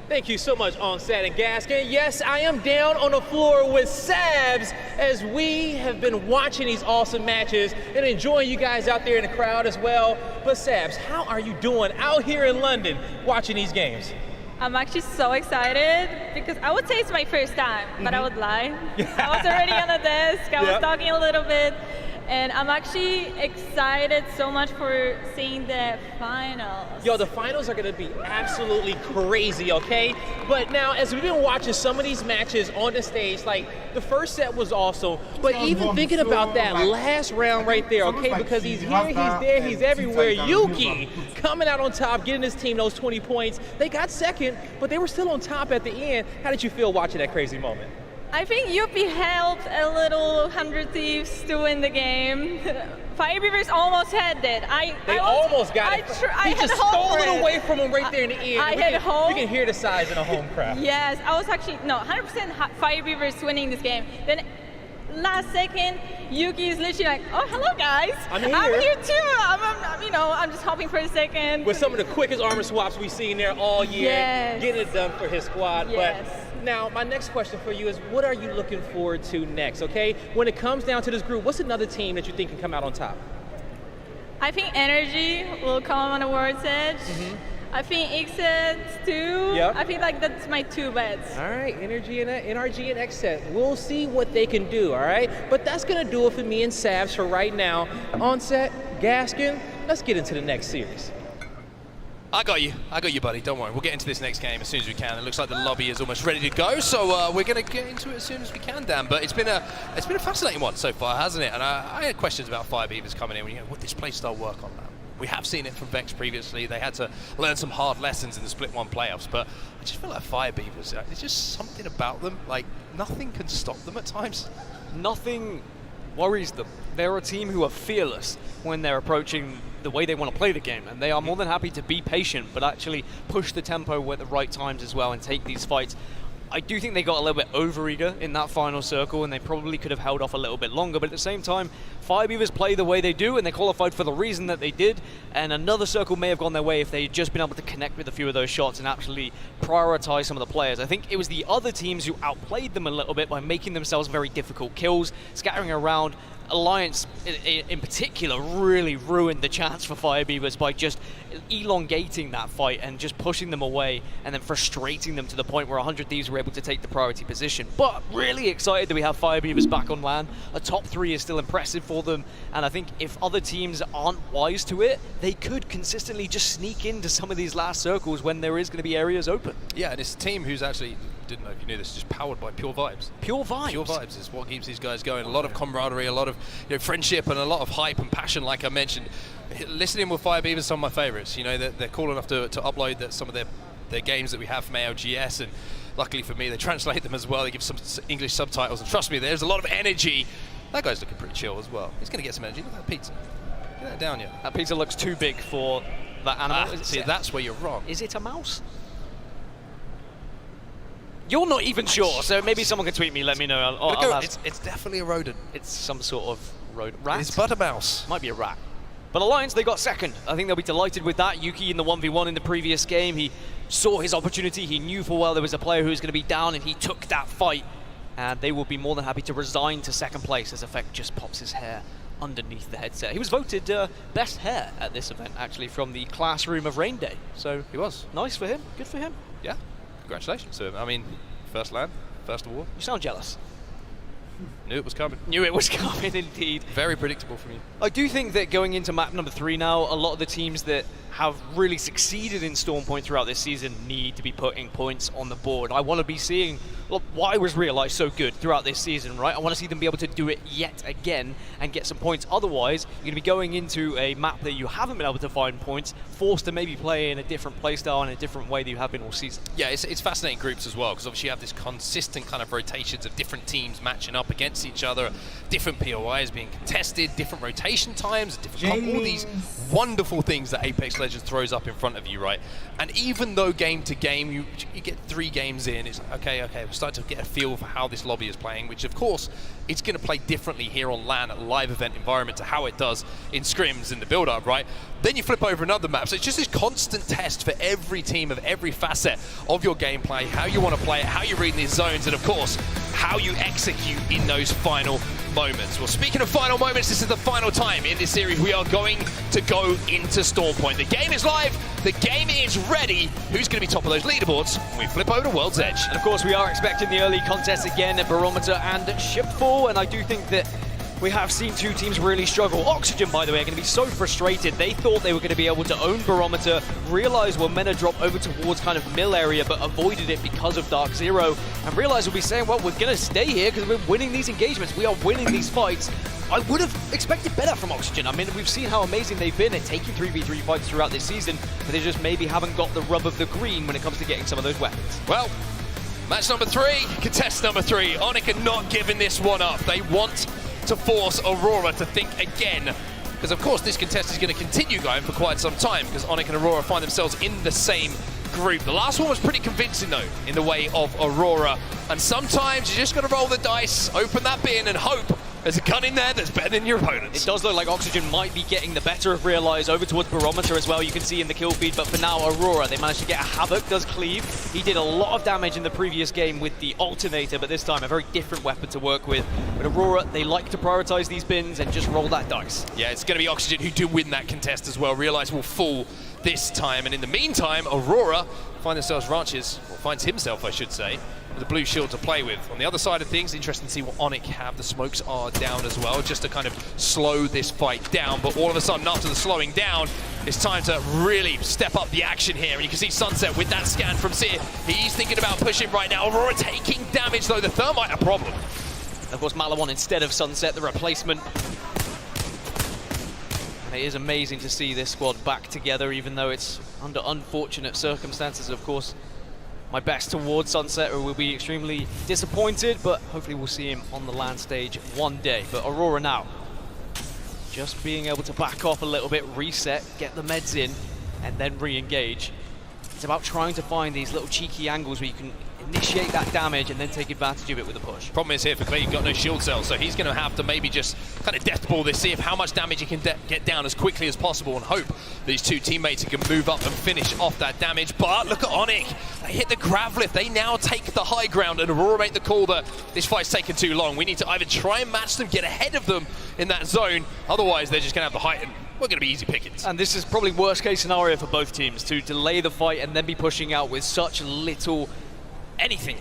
Thank you so much, Onset and Gaskin. Yes, I am down on the floor with Sabs as we have been watching these awesome matches and enjoying you guys out there in the crowd as well. But Sabs, how are you doing out here in London watching these games? I'm actually so excited because I would say it's my first time, but I would lie. I was already on the desk, I was talking a little bit, And I'm actually excited so much for seeing the finals. Yo, the finals are gonna be absolutely crazy, okay? But now, as we've been watching some of these matches on the stage, like, the first set was awesome, but even thinking about that last round right there, okay? Because he's here, he's there, he's everywhere. Yuki coming out on top, getting his team those 20 points. They got second, but they were still on top at the end. How did you feel watching that crazy moment? I think Yuppie helped a little 100 Thieves to win the game. Fire Beavers almost had it. They almost got it. I he just stole it away from him right there in the end. I had hope. You can hear the size in a home crowd. Yes, I was actually, no, 100% Fire Beavers winning this game. Then last second, Yuki is literally like, oh, hello guys. I'm here too. I'm just hopping for a second. With some of the quickest armor swaps we've seen there all year. Yes. Getting it done for his squad. Yes. But now, my next question for you is, what are you looking forward to next, okay? When it comes down to this group, what's another team that you think can come out on top? I think NRG will come on the World's Edge. I think XSET too. Yep. I think like that's my two bets. All right, NRG and XSET. We'll see what they can do, all right? But that's going to do it for me and Savs for right now. On set, Gaskin, let's get into the next series. I got you, buddy. Don't worry. We'll get into this next game as soon as we can. It looks like the lobby is almost ready to go, so we're going to get into it as soon as we can, Dan. But it's been a fascinating one so far, hasn't it? And I had questions about Fire Beavers coming in. Would this playstyle work on that? We have seen it from Vex previously. They had to learn some hard lessons in the Split 1 playoffs, but I just feel like Fire Beavers, there's just something about them. Like, nothing can stop them at times. Nothing worries them. They're a team who are fearless when they're approaching the way they want to play the game, and they are more than happy to be patient, but actually push the tempo at the right times as well and take these fights. I do think they got a little bit overeager in that final circle, and they probably could have held off a little bit longer, but at the same time, Fire Beavers play the way they do, and they qualified for the reason that they did, and another circle may have gone their way if they had just been able to connect with a few of those shots and actually prioritize some of the players. I think it was the other teams who outplayed them a little bit by making themselves very difficult kills, scattering around. Alliance in particular really ruined the chance for Fire Beavers by just elongating that fight and just pushing them away and then frustrating them to the point where 100 Thieves were able to take the priority position. But really excited that we have Fire Beavers back on land. A top 3 is still impressive for them, and I think if other teams aren't wise to it, they could consistently just sneak into some of these last circles when there is going to be areas open. Yeah, and it's a team who's actually, didn't know if you knew this, just powered by pure vibes. Pure vibes. Pure vibes is what keeps these guys going. A lot of camaraderie, a lot of friendship, and a lot of hype and passion, like I mentioned. Listening with Fire Beavers is some of my favorites. They're cool enough to upload some of their games that we have from ALGS, and luckily for me, they translate them as well. They give some English subtitles, and trust me, there's a lot of energy. That guy's looking pretty chill as well. He's going to get some energy. Look at that pizza. Get that down, yeah. That pizza looks too big for that animal. See, that's where you're wrong. Is it a mouse? You're not even sure, so maybe someone can tweet me, let me know. It's definitely a rodent. It's some sort of rodent. Rat? It's but a mouse. Might be a rat. But Alliance, they got second. I think they'll be delighted with that. Yuki in the 1v1 in the previous game, he saw his opportunity. He knew full well there was a player who was going to be down, and he took that fight. And they will be more than happy to resign to second place as Effect just pops his hair underneath the headset. He was voted best hair at this event, actually, from the classroom of Rain Day. So he was. Nice for him. Good for him. Yeah. Congratulations to him. I mean, first land, first award. You sound jealous. Knew it was coming. Knew it was coming, indeed. Very predictable from you. I do think that going into map number 3 now, a lot of the teams that have really succeeded in Storm Point throughout this season need to be putting points on the board. I want to be seeing why was Realize so good throughout this season, right? I want to see them be able to do it yet again and get some points. Otherwise, you're going to be going into a map that you haven't been able to find points, forced to maybe play in a different playstyle in a different way that you have been all season. Yeah, it's fascinating groups as well, because obviously you have this consistent kind of rotations of different teams matching up against each other, different POIs being contested, different rotation times, different all these wonderful things that Apex Legends throws up in front of you, right? And even though game to game, you get 3 games in, it's like, okay, we're starting to get a feel for how this lobby is playing, which of course, it's going to play differently here on LAN at a live event environment to how it does in scrims in the build-up, right? Then you flip over another map, so it's just this constant test for every team of every facet of your gameplay, how you want to play it, how you read these zones, and of course, how you execute in those final moments. Well, speaking of final moments, this is the final time in this series we are going to go into Storm Point. The game is live, the game is ready. Who's going to be top of those leaderboards when we flip over to World's Edge? And of course, we are expecting the early contests again at Barometer and Shipfall, and I do think that We have seen two teams really struggle. Oxygen, by the way, are going to be so frustrated. They thought they were going to be able to own Barometer, realize we're meant to drop over towards kind of mill area, but avoided it because of DarkZero, and realize we'll be saying, well, we're going to stay here because we're winning these engagements. We are winning these fights. I would have expected better from Oxygen. I mean, we've seen how amazing they've been at taking 3v3 fights throughout this season, but they just maybe haven't got the rub of the green when it comes to getting some of those weapons. Well, match number 3, contest number 3. Onyx are not giving this one up. They want to force Aurora to think again, because of course this contest is going to continue going for quite some time, because Onyx and Aurora find themselves in the same group. The last one was pretty convincing though, in the way of Aurora, and sometimes you just got to roll the dice, open that bin and hope there's a gun in there that's better than your opponents. It does look like Oxygen might be getting the better of Realize over towards Barometer as well. You can see in the kill feed, but for now, Aurora, they managed to get a Havoc, does cleave. He did a lot of damage in the previous game with the Alternator, but this time a very different weapon to work with. But Aurora, they like to prioritize these bins and just roll that dice. Yeah, it's going to be Oxygen who do win that contest as well. Realize will fall this time, and in the meantime, Aurora finds himself, I should say, with a blue shield to play with. On the other side of things, interesting to see what Onyx have. The smokes are down as well, just to kind of slow this fight down. But all of a sudden, after the slowing down, it's time to really step up the action here. And you can see Sunset with that scan from Seer. He's thinking about pushing right now. Aurora taking damage, though. The Thermite a problem. Of course, Malawan instead of Sunset, the replacement. And it is amazing to see this squad back together, even though it's under unfortunate circumstances, of course. My best towards Sunset, or will be extremely disappointed, but hopefully we'll see him on the LAN stage one day. But Aurora now, just being able to back off a little bit, reset, get the meds in, and then re-engage. It's about trying to find these little cheeky angles where you can initiate that damage and then take advantage of it with a push. Problem is here for Clay, you've got no shield cell, so he's going to have to maybe just kind of death ball this, see if how much damage he can get down as quickly as possible, and hope these two teammates can move up and finish off that damage. But look at Onyx, they hit the grav lift, they now take the high ground, and Aurora make the call that this fight's taken too long. We need to either try and match them, get ahead of them in that zone, otherwise they're just going to have the height, and we're going to be easy pickings. And this is probably worst case scenario for both teams, to delay the fight and then be pushing out with such little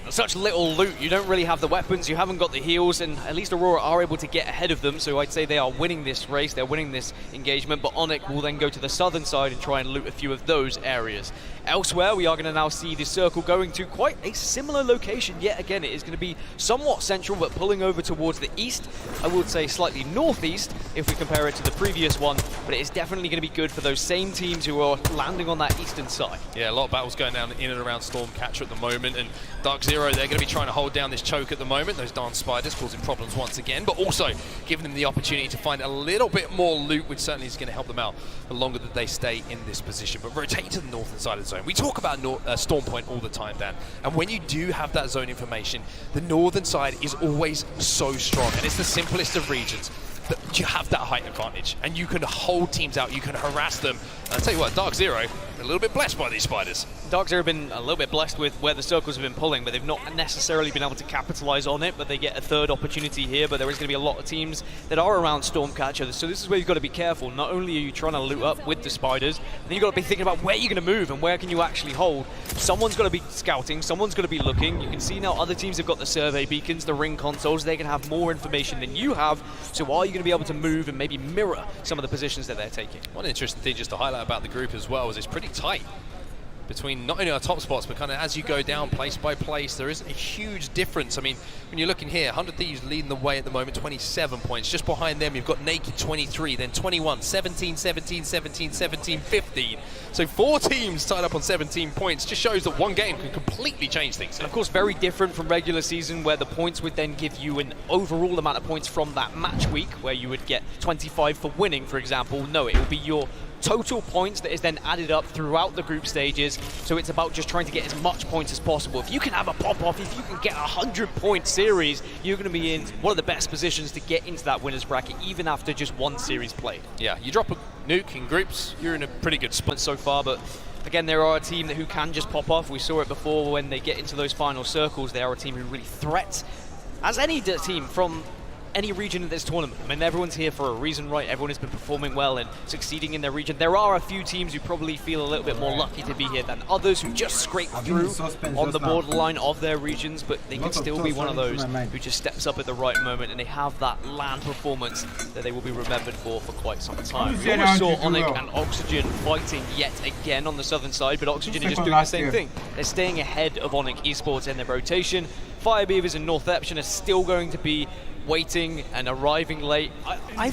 such little loot. You don't really have the weapons, you haven't got the heals, and at least Aurora are able to get ahead of them, so I'd say they are winning this race, they're winning this engagement, but Onyx will then go to the southern side and try and loot a few of those areas. Elsewhere, we are going to now see the circle going to quite a similar location. Yet again, it is going to be somewhat central, but pulling over towards the east. I would say slightly northeast if we compare it to the previous one, but it is definitely going to be good for those same teams who are landing on that eastern side. Yeah, a lot of battles going down in and around Stormcatcher at the moment, and DarkZero, they're going to be trying to hold down this choke at the moment. Those darn spiders causing problems once again, but also giving them the opportunity to find a little bit more loot, which certainly is going to help them out the longer that they stay in this position. But rotate to the northern side of the zone. We talk about Storm Point all the time, Dan, and when you do have that zone information, the northern side is always so strong, and it's the simplest of regions. That you have that height advantage, and you can hold teams out, you can harass them. And I'll tell you what, DarkZero, a little bit blessed by these spiders. DarkZero have been a little bit blessed with where the circles have been pulling, but they've not necessarily been able to capitalize on it, but they get a third opportunity here. But there is going to be a lot of teams that are around Stormcatcher, so this is where you've got to be careful. Not only are you trying to loot up with the spiders, then you've got to be thinking about where you're going to move and where can you actually hold. Someone's got to be scouting, someone's got to be looking. You can see now other teams have got the survey beacons, the ring consoles, they can have more information than you have, so are you going to be able to move and maybe mirror some of the positions that they're taking? One interesting thing just to highlight about the group as well is it's pretty tight between not only our top spots, but kind of as you go down place by place, there isn't a huge difference. I mean, when you're looking here, 100 Thieves leading the way at the moment, 27 points. Just behind them, you've got Naked 23, then 21, 17, 17, 17, 17, 15. So 4 teams tied up on 17 points. Just shows that one game can completely change things. And of course, very different from regular season, where the points would then give you an overall amount of points from that match week, where you would get 25 for winning, for example. No, it will be your total points that is then added up throughout the group stages, so it's about just trying to get as much points as possible. If you can have a pop-off, if you can get a 100-point series, you're going to be in one of the best positions to get into that winner's bracket, even after just one series played. Yeah, you drop a nuke in groups, you're in a pretty good spot so far, but again, there are a team who can just pop off. We saw it before when they get into those final circles. They are a team who really threat, as any team from any region in this tournament. I mean, everyone's here for a reason, right? Everyone has been performing well and succeeding in their region. There are a few teams who probably feel a little bit more lucky to be here than others who just scrape through on the borderline of their regions, but they can still be one of those who just steps up at the right moment, and they have that land performance that they will be remembered for quite some time. We almost saw Onyx and Oxygen fighting yet again on the southern side, but Oxygen are just doing the same thing. They're staying ahead of Onyx Esports in their rotation. Fire Beavers and North Eption are still going to be waiting and arriving late. I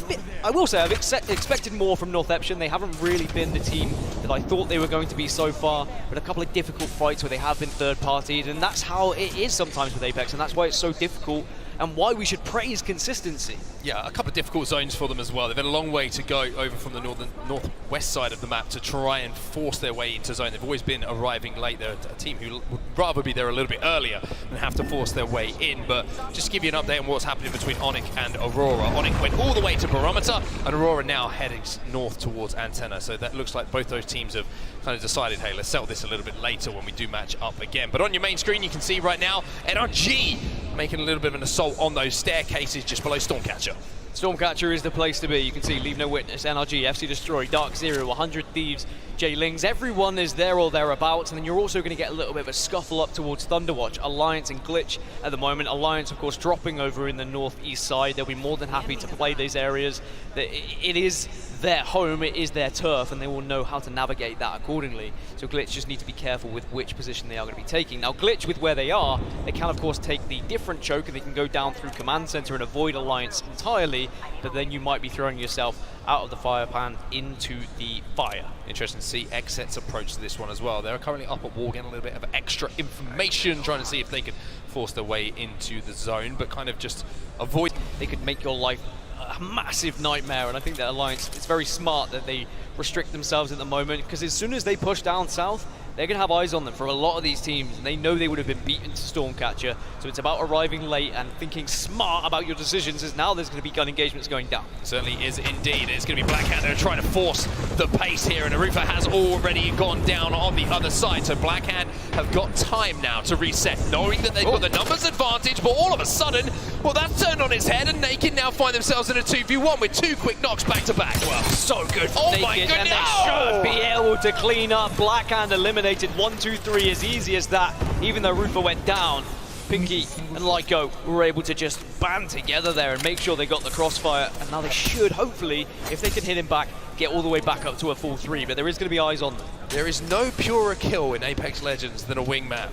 will say I've expected more from North Eption. They haven't really been the team that I thought they were going to be so far, but a couple of difficult fights where they have been third-partied, and that's how it is sometimes with Apex, and that's why it's so difficult and why we should praise consistency. Yeah, a couple of difficult zones for them as well. They've had a long way to go over from the northwest side of the map to try and force their way into zone. They've always been arriving late. They're a team who would rather be there a little bit earlier than have to force their way in. But just to give you an update on what's happening between Onyx and Aurora. Onyx went all the way to Barometer, and Aurora now heading north towards Antenna. So that looks like both those teams have kind of decided, hey, let's settle this a little bit later when we do match up again. But on your main screen, you can see right now, NRG making a little bit of an assault on those staircases just below Stormcatcher. Stormcatcher is the place to be. You can see Leave No Witness, NRG, FC Destroy, DarkZero, 100 Thieves, J-Lings. Everyone is there or thereabouts, and then you're also going to get a little bit of a scuffle up towards Thunderwatch. Alliance and Glitch at the moment. Alliance, of course, dropping over in the northeast side. They'll be more than happy to play these areas. It is their home, it is their turf, and they will know how to navigate that accordingly. So Glitch just need to be careful with which position they are going to be taking. Now Glitch, with where they are, they can of course take the different choke, and they can go down through Command Center and avoid Alliance entirely, but then you might be throwing yourself out of the fire pan into the fire. Interesting to see XSET's approach to this one as well. They're currently up at wall, getting a little bit of extra information, trying to see if they can force their way into the zone, but kind of just avoid. They could make your life a massive nightmare, and I think that Alliance, it's very smart that they restrict themselves at the moment, because as soon as they push down south, they're going to have eyes on them for a lot of these teams, and they know they would have been beaten to Stormcatcher, so it's about arriving late and thinking smart about your decisions, as now there's going to be gun engagements going down. Certainly is indeed. It's going to be Blackhand that are trying to force the pace here, and Arufa has already gone down on the other side, so Blackhand have got time now to reset, knowing that they've got the numbers advantage, but all of a sudden, well, that's turned on its head, and Naked now find themselves in a 2v1 with 2 quick knocks back to back. Well, so good for Naked, my goodness! And they should be able to clean up. Blackhand eliminated 1, 2, 3 as easy as that, even though Rufa went down. Pinky and Lyco were able to just band together there and make sure they got the crossfire, and now they should, hopefully, if they can hit him back, get all the way back up to a full 3, but there is going to be eyes on them. There is no purer kill in Apex Legends than a wingman.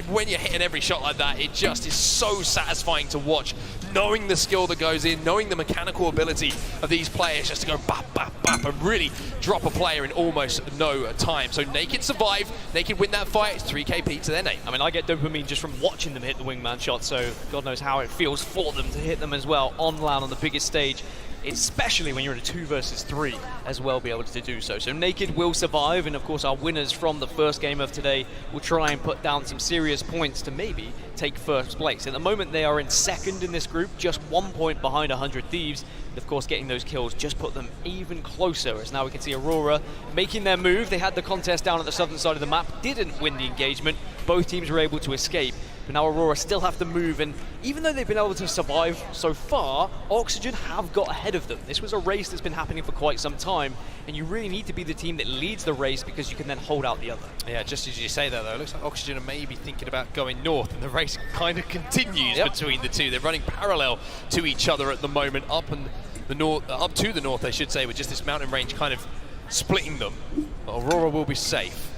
When you're hitting every shot like that, it just is so satisfying to watch, knowing the skill that goes in, knowing the mechanical ability of these players just to go bap, bap, bap, and really drop a player in almost no time. So Naked survive, Naked win that fight, it's 3 KP to their name. I mean, I get dopamine just from watching them hit the wingman shot, so God knows how it feels for them to hit them as well on LAN on the biggest stage, especially when you're in a 2 versus 3 as well, be able to do so. So Naked will survive, and of course our winners from the first game of today will try and put down some serious points to maybe take first place. At the moment they are in second in this group, just 1 point behind 100 Thieves. Of course, getting those kills just put them even closer, as now we can see Aurora making their move. They had the contest down at the southern side of the map, didn't win the engagement. Both teams were able to escape, but now Aurora still have to move, and even though they've been able to survive so far, Oxygen have got ahead of them. This was a race that's been happening for quite some time, and you really need to be the team that leads the race because you can then hold out the other. Yeah, just as you say that though, it looks like Oxygen are maybe thinking about going north, and the race kind of continues between the two. They're running parallel to each other at the moment, up to the north, I should say, with just this mountain range kind of splitting them. But Aurora will be safe.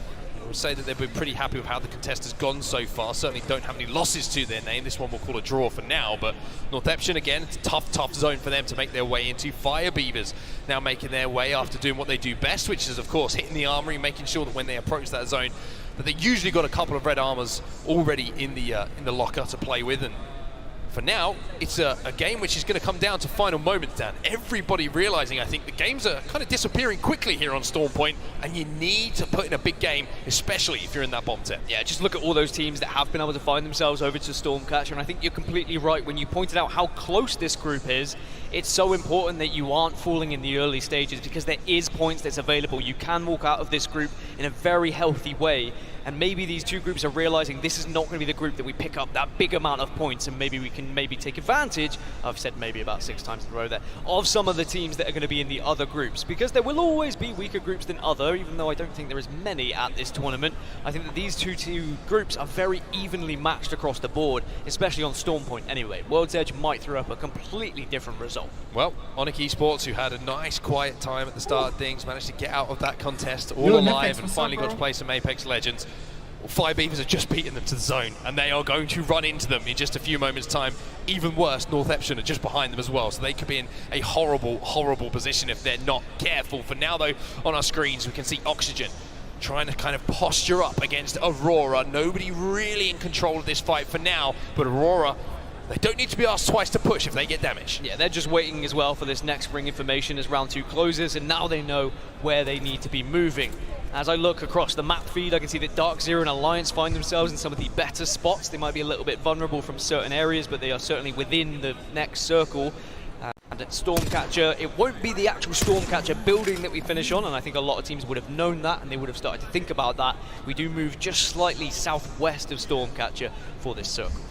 I would say that they've been pretty happy with how the contest has gone so far. Certainly don't have any losses to their name. This one we'll call a draw for now, but North Eption, again, it's a tough zone for them to make their way into. Fire Beavers now making their way after doing what they do best, which is, of course, hitting the armory, making sure that when they approach that zone, that they usually got a couple of red armors already in the locker to play with. And for now, it's a game which is going to come down to final moments, Dan. Everybody realizing, I think, the games are kind of disappearing quickly here on Storm Point, and you need to put in a big game, especially if you're in that bottom 10. Yeah, just look at all those teams that have been able to find themselves over to Stormcatcher, and I think you're completely right when you pointed out how close this group is. It's so important that you aren't falling in the early stages, because there is points that's available. You can walk out of this group in a very healthy way. and maybe these two groups are realizing this is not going to be the group that we pick up that big amount of points, and maybe we can take advantage, I've said maybe about 6 times in a row there, of some of the teams that are going to be in the other groups, because there will always be weaker groups than other, even though I don't think there is many at this tournament. I think that these two groups are very evenly matched across the board, especially on Storm Point anyway. World's Edge might throw up a completely different result. Well, Onyx Esports, who had a nice quiet time at the start of things, managed to get out of that contest all alive and finally got to play some Apex Legends. Well, Fire Beavers have just beaten them to the zone, and they are going to run into them in just a few moments' time. Even worse, North Epsom are just behind them as well, so they could be in a horrible, horrible position if they're not careful. For now, though, on our screens, we can see Oxygen trying to kind of posture up against Aurora. Nobody really in control of this fight for now, but Aurora, they don't need to be asked twice to push if they get damaged. Yeah, they're just waiting as well for this next ring information as round 2 closes, and now they know where they need to be moving. As I look across the map feed, I can see that DarkZero and Alliance find themselves in some of the better spots. They might be a little bit vulnerable from certain areas, but they are certainly within the next circle. And at Stormcatcher, it won't be the actual Stormcatcher building that we finish on, and I think a lot of teams would have known that, and they would have started to think about that. We do move just slightly southwest of Stormcatcher for this circle.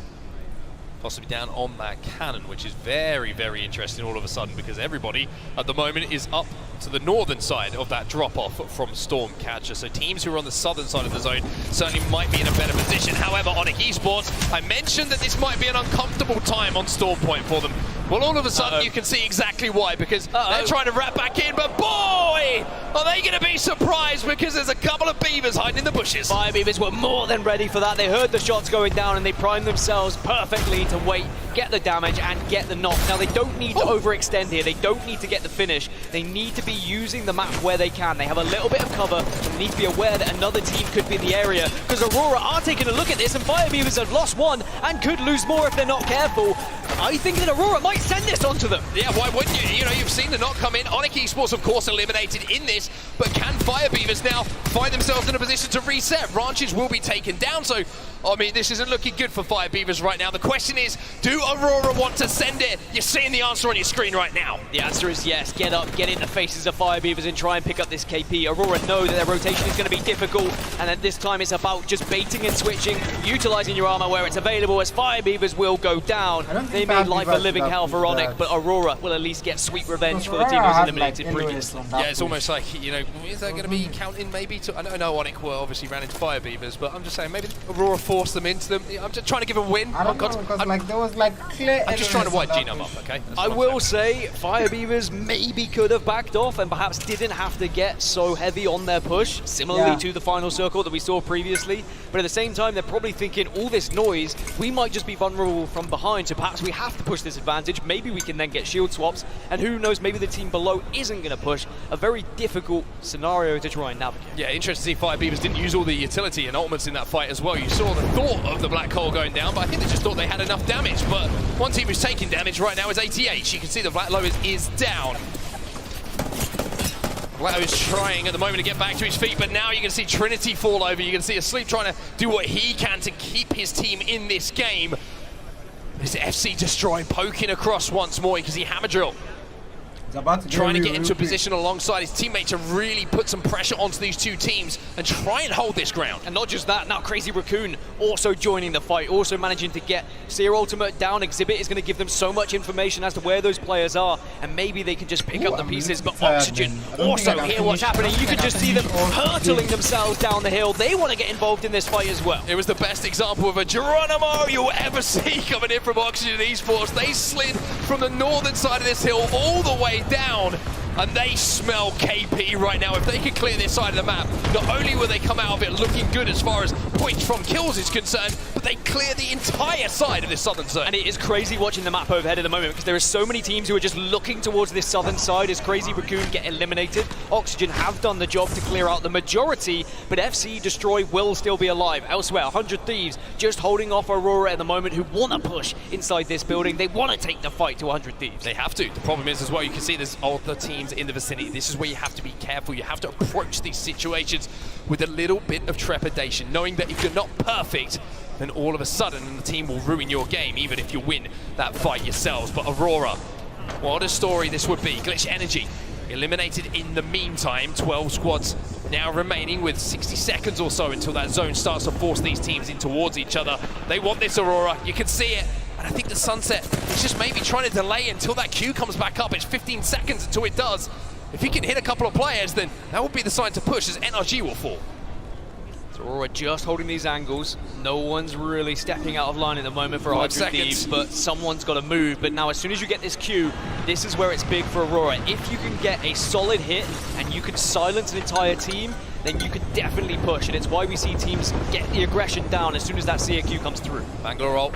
Possibly down on that cannon, which is very, very interesting all of a sudden, because everybody at the moment is up to the northern side of that drop-off from Stormcatcher. So teams who are on the southern side of the zone certainly might be in a better position. However, Onyx Esports, I mentioned that this might be an uncomfortable time on Storm Point for them. Well, all of a sudden you can see exactly why, because they're trying to wrap back in, but boy, are they going to be surprised, because there's a couple of beavers hiding in the bushes. Fire Beavers were more than ready for that. They heard the shots going down, and they primed themselves perfectly to wait, get the damage, and get the knock. Now, they don't need to overextend here. They don't need to get the finish. They need to be using the map where they can. They have a little bit of cover, but they need to be aware that another team could be in the area, because Aurora are taking a look at this, and Fire Beavers have lost one and could lose more if they're not careful. I think that Aurora might send this onto them. Yeah, why wouldn't you? You know, you've seen the knock come in. Onyx Esports, of course, eliminated in this, but can Fire Beavers now find themselves in a position to reset? Ranches will be taken down, so, I mean, this isn't looking good for Fire Beavers right now. The question is, do Aurora want to send it? You're seeing the answer on your screen right now. The answer is yes. Get up, get in the faces of Fire Beavers and try and pick up this KP. Aurora know that their rotation is going to be difficult, and at this time it's about just baiting and switching, utilizing your armor where it's available, as Fire Beavers will go down. They made life a living hell for Onyx, but Aurora will at least get sweet revenge for the team who was eliminated previously. Yeah, it's almost like, you know, is that going to be counting maybe to, I know Onyx obviously ran into Fire Beavers, but I'm just saying maybe Aurora forced them into them. I'm just trying to give a win. I don't know, because like there was like clear. I'm just trying to wipe Genome up, okay? I will say Fire Beavers maybe could have backed off and perhaps didn't have to get so heavy on their push, similarly to the final circle that we saw previously. But at the same time, they're probably thinking, all this noise, we might just be vulnerable from behind, so perhaps we have to push this advantage. Maybe we can then get shield swaps, and who knows, maybe the team below isn't going to push. A very difficult scenario to try and navigate. Yeah, interesting to see Fire Beavers didn't use all the utility and ultimates in that fight as well. You saw the thought of the black hole going down, but I think they just thought they had enough damage. But one team who's taking damage right now is ATH. You can see the Black Low is down. Black Low is trying at the moment to get back to his feet, but now you can see Trinity fall over. You can see Asleep trying to do what he can to keep his team in this game. This FC Destroy poking across once more. You can see Hammer Drill trying to get into a position alongside his teammate to really put some pressure onto these two teams and try and hold this ground. And not just that, now Crazy Raccoon also joining the fight, also managing to get Seer Ultimate down. Exhibit is going to give them so much information as to where those players are, and maybe they can just pick up the pieces. But Oxygen also hear what's happening. You can just see them hurtling themselves down the hill. They want to get involved in this fight as well. It was the best example of a Geronimo you'll ever see coming in from Oxygen Esports. They slid from the northern side of this hill all the way down, and they smell KP right now. If they could clear this side of the map, not only will they come out of it looking good as far as points from kills is concerned, but they clear the entire side of this southern zone. And it is crazy watching the map overhead at the moment, because there are so many teams who are just looking towards this southern side as Crazy Raccoon get eliminated. Oxygen have done the job to clear out the majority, but FC Destroy will still be alive. Elsewhere, 100 Thieves just holding off Aurora at the moment, who want to push inside this building. They want to take the fight to 100 Thieves. They have to. The problem is as well, you can see there's other teams in the vicinity. This is where you have to be careful. You have to approach these situations with a little bit of trepidation, knowing that if you're not perfect, then all of a sudden the team will ruin your game, even if you win that fight yourselves. But Aurora, what a story this would be. Glitch Energy eliminated in the meantime. 12 squads now remaining with 60 seconds or so until that zone starts to force these teams in towards each other. They want this Aurora, you can see it. And I think the Sunset is just maybe trying to delay until that queue comes back up. It's 15 seconds until it does. If he can hit a couple of players, then that would be the sign to push as NRG will fall. So Aurora just holding these angles. No one's really stepping out of line at the moment for 100 Thieves, but someone's got to move. But now as soon as you get this queue, this is where it's big for Aurora. If you can get a solid hit and you can silence an entire team, then you could definitely push. And it's why we see teams get the aggression down as soon as that CAQ comes through. Bangalore ult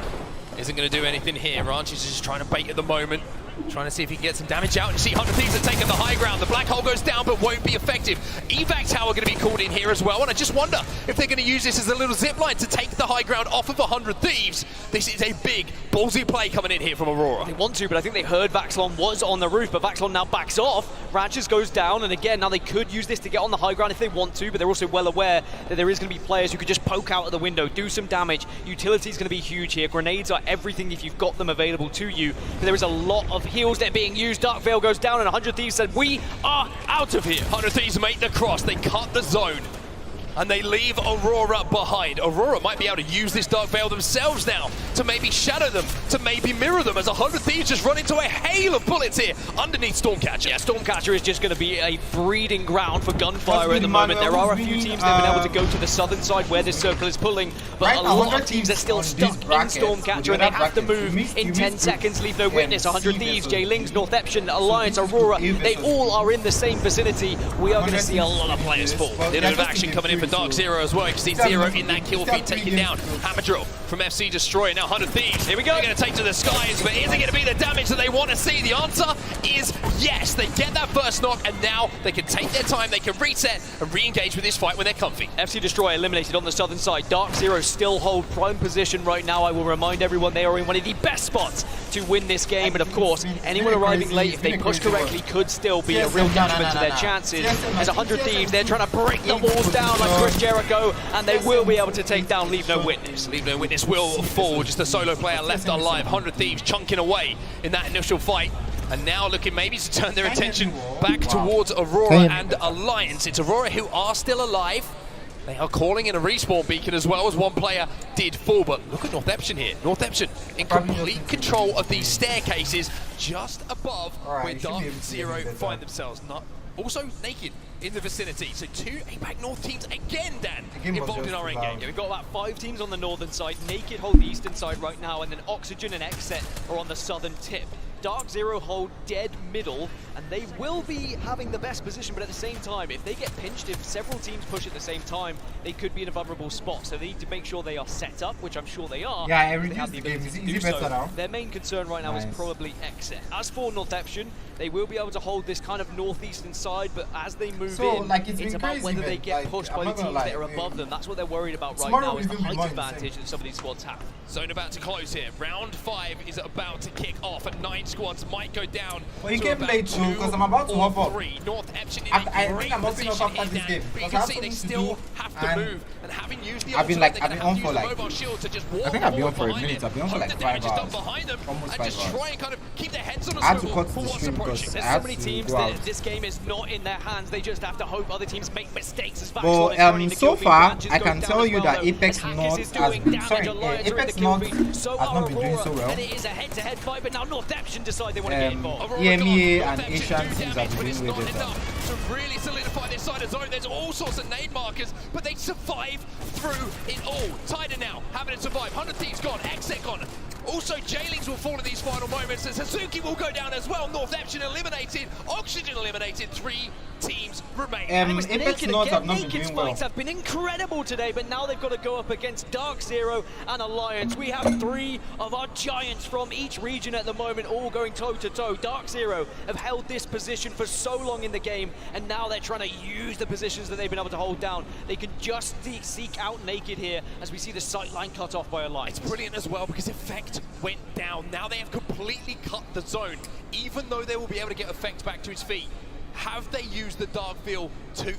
isn't going to do anything here. Ranch is just trying to bait at the moment. Trying to see if he can get some damage out. And you see 100 Thieves have taken the high ground. The black hole goes down but won't be effective. Evac tower going to be called in here as well. And I just wonder if they're going to use this as a little zip line to take the high ground off of 100 Thieves. This is a big ballsy play coming in here from Aurora. They want to, but I think they heard Vaxlon was on the roof, but Vaxlon now backs off. Ranches goes down, and again, now they could use this to get on the high ground if they want to, but they're also well aware that there is going to be players who could just poke out of the window, do some damage. Utility is going to be huge here. Grenades are everything if you've got them available to you. But there is a lot of heals that are being used. DarkZero goes down, and 100 Thieves said, we are out of here. 100 Thieves make the cross. They cut the zone. And they leave Aurora behind. Aurora might be able to use this Dark Veil themselves now to maybe shadow them, to maybe mirror them, as 100 Thieves just run into a hail of bullets here underneath Stormcatcher. Yeah, Stormcatcher is just going to be a breeding ground for gunfire at the moment. There are a few teams that have been able to go to the southern side where this circle is pulling, but a lot of teams are still stuck in Stormcatcher and they have to move in 10 seconds. Leave no witness. 100 Thieves, J-Lings, North Epsion, Alliance, Aurora, they all are in the same vicinity. We are going to see a lot of players fall. A little bit of action coming in for DarkZero as well. You can see Zero in that kill feed taking down Hammer Drill from FC Destroyer. Now 100 Thieves. Here we go. They're going to take to the skies, but is it going to be the damage that they want to see? The answer is yes. They get that first knock, and now they can take their time. They can reset and re-engage with this fight when they're comfy. FC Destroyer eliminated on the southern side. DarkZero still hold prime position right now. I will remind everyone they are in one of the best spots to win this game, but of course, anyone arriving late, if they push correctly, could still be a real detriment to their chances. As 100 Thieves, they're trying to break the walls down like Chris Jericho, and they will be able to take down Leave No Witness. Leave No Witness will fall, just a solo player left alive. 100 Thieves chunking away in that initial fight, and now looking maybe to turn their attention back towards Aurora and Alliance. It's Aurora who are still alive. They are calling in a respawn beacon as well, as one player did fall, but look at North Epsion here. North Epsion in complete control of these staircases just above where DarkZero find themselves. Also naked in the vicinity. So two APAC North teams again, Dan, involved in our end game. Yeah, we've got about 5 teams on the northern side. Naked hold the eastern side right now, and then Oxygen and XSET are on the southern tip. DarkZero hold dead middle, and they will be having the best position, but at the same time, if they get pinched, if several teams push at the same time, they could be in a vulnerable spot. So they need to make sure they are set up, which I'm sure they are. Yeah, I reduced the game. Is it better now? Their main concern right now is probably XSET. As for North Epsion, they will be able to hold this kind of northeastern side, but as they move in, it's about whether they get pushed by the teams that are above them. That's what they're worried about right now, is the height advantage that some of these squads have. Zone about to close here. Round 5 is about to kick off, and 9 squads might go down. Well, you can play too, because I'm about to hop up. North Epsion in a great position here, this game. But you can see they still have to move, and having used the I've been on for like, mobile shield to just walk I think I've been on for a minute. I've been on for like 5 hours. Almost 5 hours. Just try and kind of keep their heads on a I had to swivel cut for the what's stream approaching. There's so many teams that this game is not in their hands. They just have to hope other teams make mistakes. As well, so far, I can tell you that Apex North has been, Apex North has not been doing so well. And it is a head-to-head fight, but now North Epsion decide they want to get involved. EMEA and Asian teams have been doing way better. To really solidify this side of zone, there's all sorts of nade markers, but they survive through it all. Tighter now, having to survive. 100 Thieves gone, XSET gone. Also, J-Lings will fall in these final moments, and Suzuki will go down as well. North Epsion eliminated, Oxygen eliminated, 3 teams remain. Apex North have not been doing well. Have been incredible today, but now they've got to go up against DarkZero and Alliance. We have 3 of our giants from each region at the moment, all going toe-to-toe. DarkZero have held this position for so long in the game, and now they're trying to use the positions that they've been able to hold down. They can just seek out Naked here, as we see the sight line cut off by Alliance. It's brilliant as well, because Effect went down. Now they have completely cut the zone, even though they will be able to get Effect back to his feet. Have they used the Dark Veil too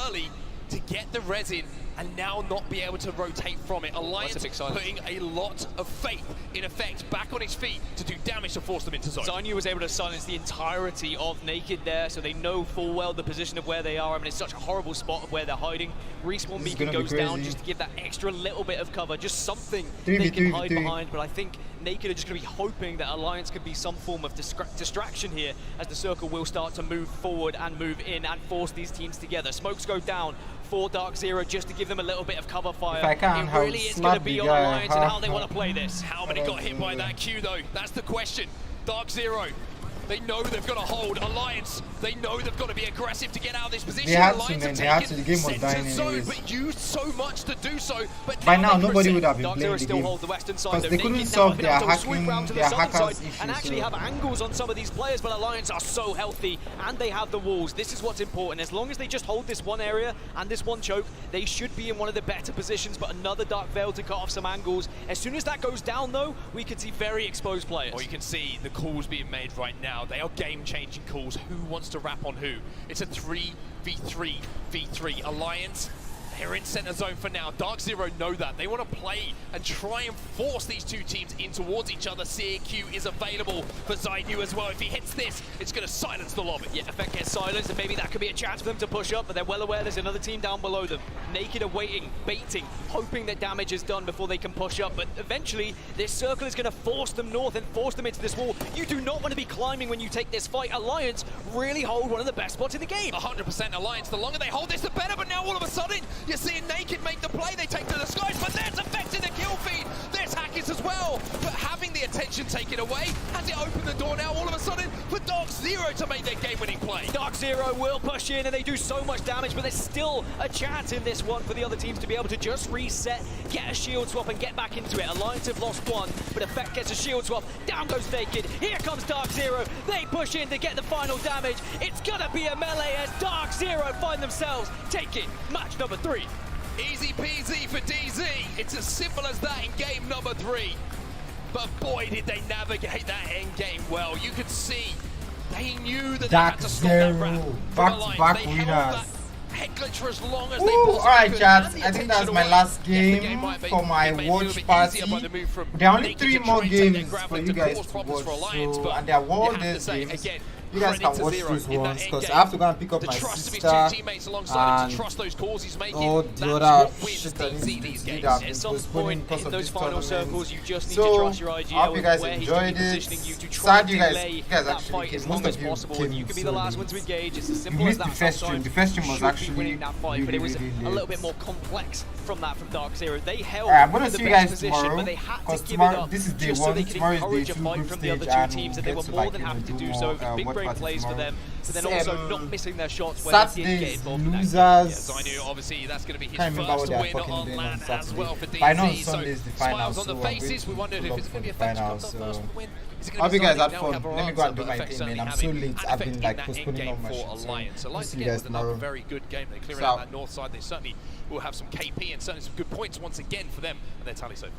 early? to get the resin and now not be able to rotate from it. Alliance putting a lot of faith in effect back on his feet to do damage to force them into zone. Zanyu was able to silence the entirety of Naked there, so they know full well the position of where they are. I mean, it's such a horrible spot of where they're hiding. Respawn beacon goes down just to give that extra little bit of cover, just something they can hide behind. But I think Naked are just going to be hoping that Alliance could be some form of distraction here as the circle will start to move forward and move in and force these teams together. Smokes go down for DarkZero just to give them a little bit of cover fire. It really is going to be on Alliance and how they want to play this. How many got hit by that Q though? That's the question. DarkZero, they know they've got to hold. Alliance, they know they've got to be aggressive to get out of this position. They had Alliance to, man. They had to. The game was dying anyways. But used so much to do so. But by now, nobody would have been playing DarkZero the still game hold the western side. because they couldn't solve their hacking, their hackers issues. And actually have angles on some of these players, but Alliance are so healthy and they have the walls. This is what's important. As long as they just hold this one area and this one choke, they should be in one of the better positions. But another Dark Veil to cut off some angles. As soon as that goes down, though, we could see very exposed players. Or you can see the calls being made right now. They are game-changing calls. Who wants to wrap on who? It's a 3v3v3 Alliance. They're in center zone for now. DarkZero know that. They want to play and try and force these two teams in towards each other. CQ is available for Zainu as well. If he hits this, it's going to silence the lobby. Yeah, Effect gets silenced, and maybe that could be a chance for them to push up, but they're well aware there's another team down below them. Naked are waiting, baiting, hoping that damage is done before they can push up, but eventually this circle is going to force them north and force them into this wall. You do not want to be climbing when you take this fight. Alliance really hold one of the best spots in the game. 100% Alliance. The longer they hold this, the better, but now all of a sudden, you're seeing Naked make the play. They take to the skies, but there's Effect in the kill feed. There's Hackers as well. But having the attention taken away, has it opened the door now all of a sudden for DarkZero to make their game-winning play? DarkZero will push in and they do so much damage, but there's still a chance in this one for the other teams to be able to just reset, get a shield swap and get back into it. Alliance have lost one, but Effect gets a shield swap. Down goes Naked. Here comes DarkZero. They push in to get the final damage. It's gonna be a melee as DarkZero find themselves taking match number 3. Easy peasy for DZ. It's as simple as that in game number 3. But boy, did they navigate that end game well. You could see they knew that they had to stop that wrap. Back-to-back winners. Head glitch for as long as they Ooh, possibly alright, could. chat. And I think that's my last game for my watch party. There are only 3 more games for you guys to watch, so, and they are world-based games. You guys can watch these ones because I have to go and pick up my sister and all the other shit that needs to be did. I've been postponing because of this tournament. So, I hope you guys enjoyed it. Sad you guys actually came. Most of you came. You can be the last one to engage. It's as You simple as missed the that. first stream. The first stream was actually winning that fight, but it was really a little bit more complex from that from DarkZero. They held I'm gonna the see you best guys position, tomorrow but they had to because give it tomorrow up this is day just so 1. they could Tomorrow is encourage day a 2 fight group from the other stage, two and teams, and we'll they were get to more like than happy to do do so. more It was big watch brain party plays for tomorrow. them, but then also not missing their shots when they did get Saturdays, involved in that. losers. Zainu, obviously, that's going to be his Can't remember what first they are win fucking on doing on land as Saturday. well for DZ. But I know on Sunday is the final, Smiles so on the I'm faces. going We to wondered if pull it's up going to be for the Effect to final, come up so first with the win. Is it I gonna hope be you guys Zainu? had Now fun. we have our Let me go answer, and do but my Effect thing, certainly man. I'm have so it. late. And I've Effect been in like that postponing all end my game shit. for Alliance. So, Alliance see you again guys with another tomorrow. very good game. They're clearing So- out that north side. They certainly will have some KP and certainly some good points once again for them and their tally so far.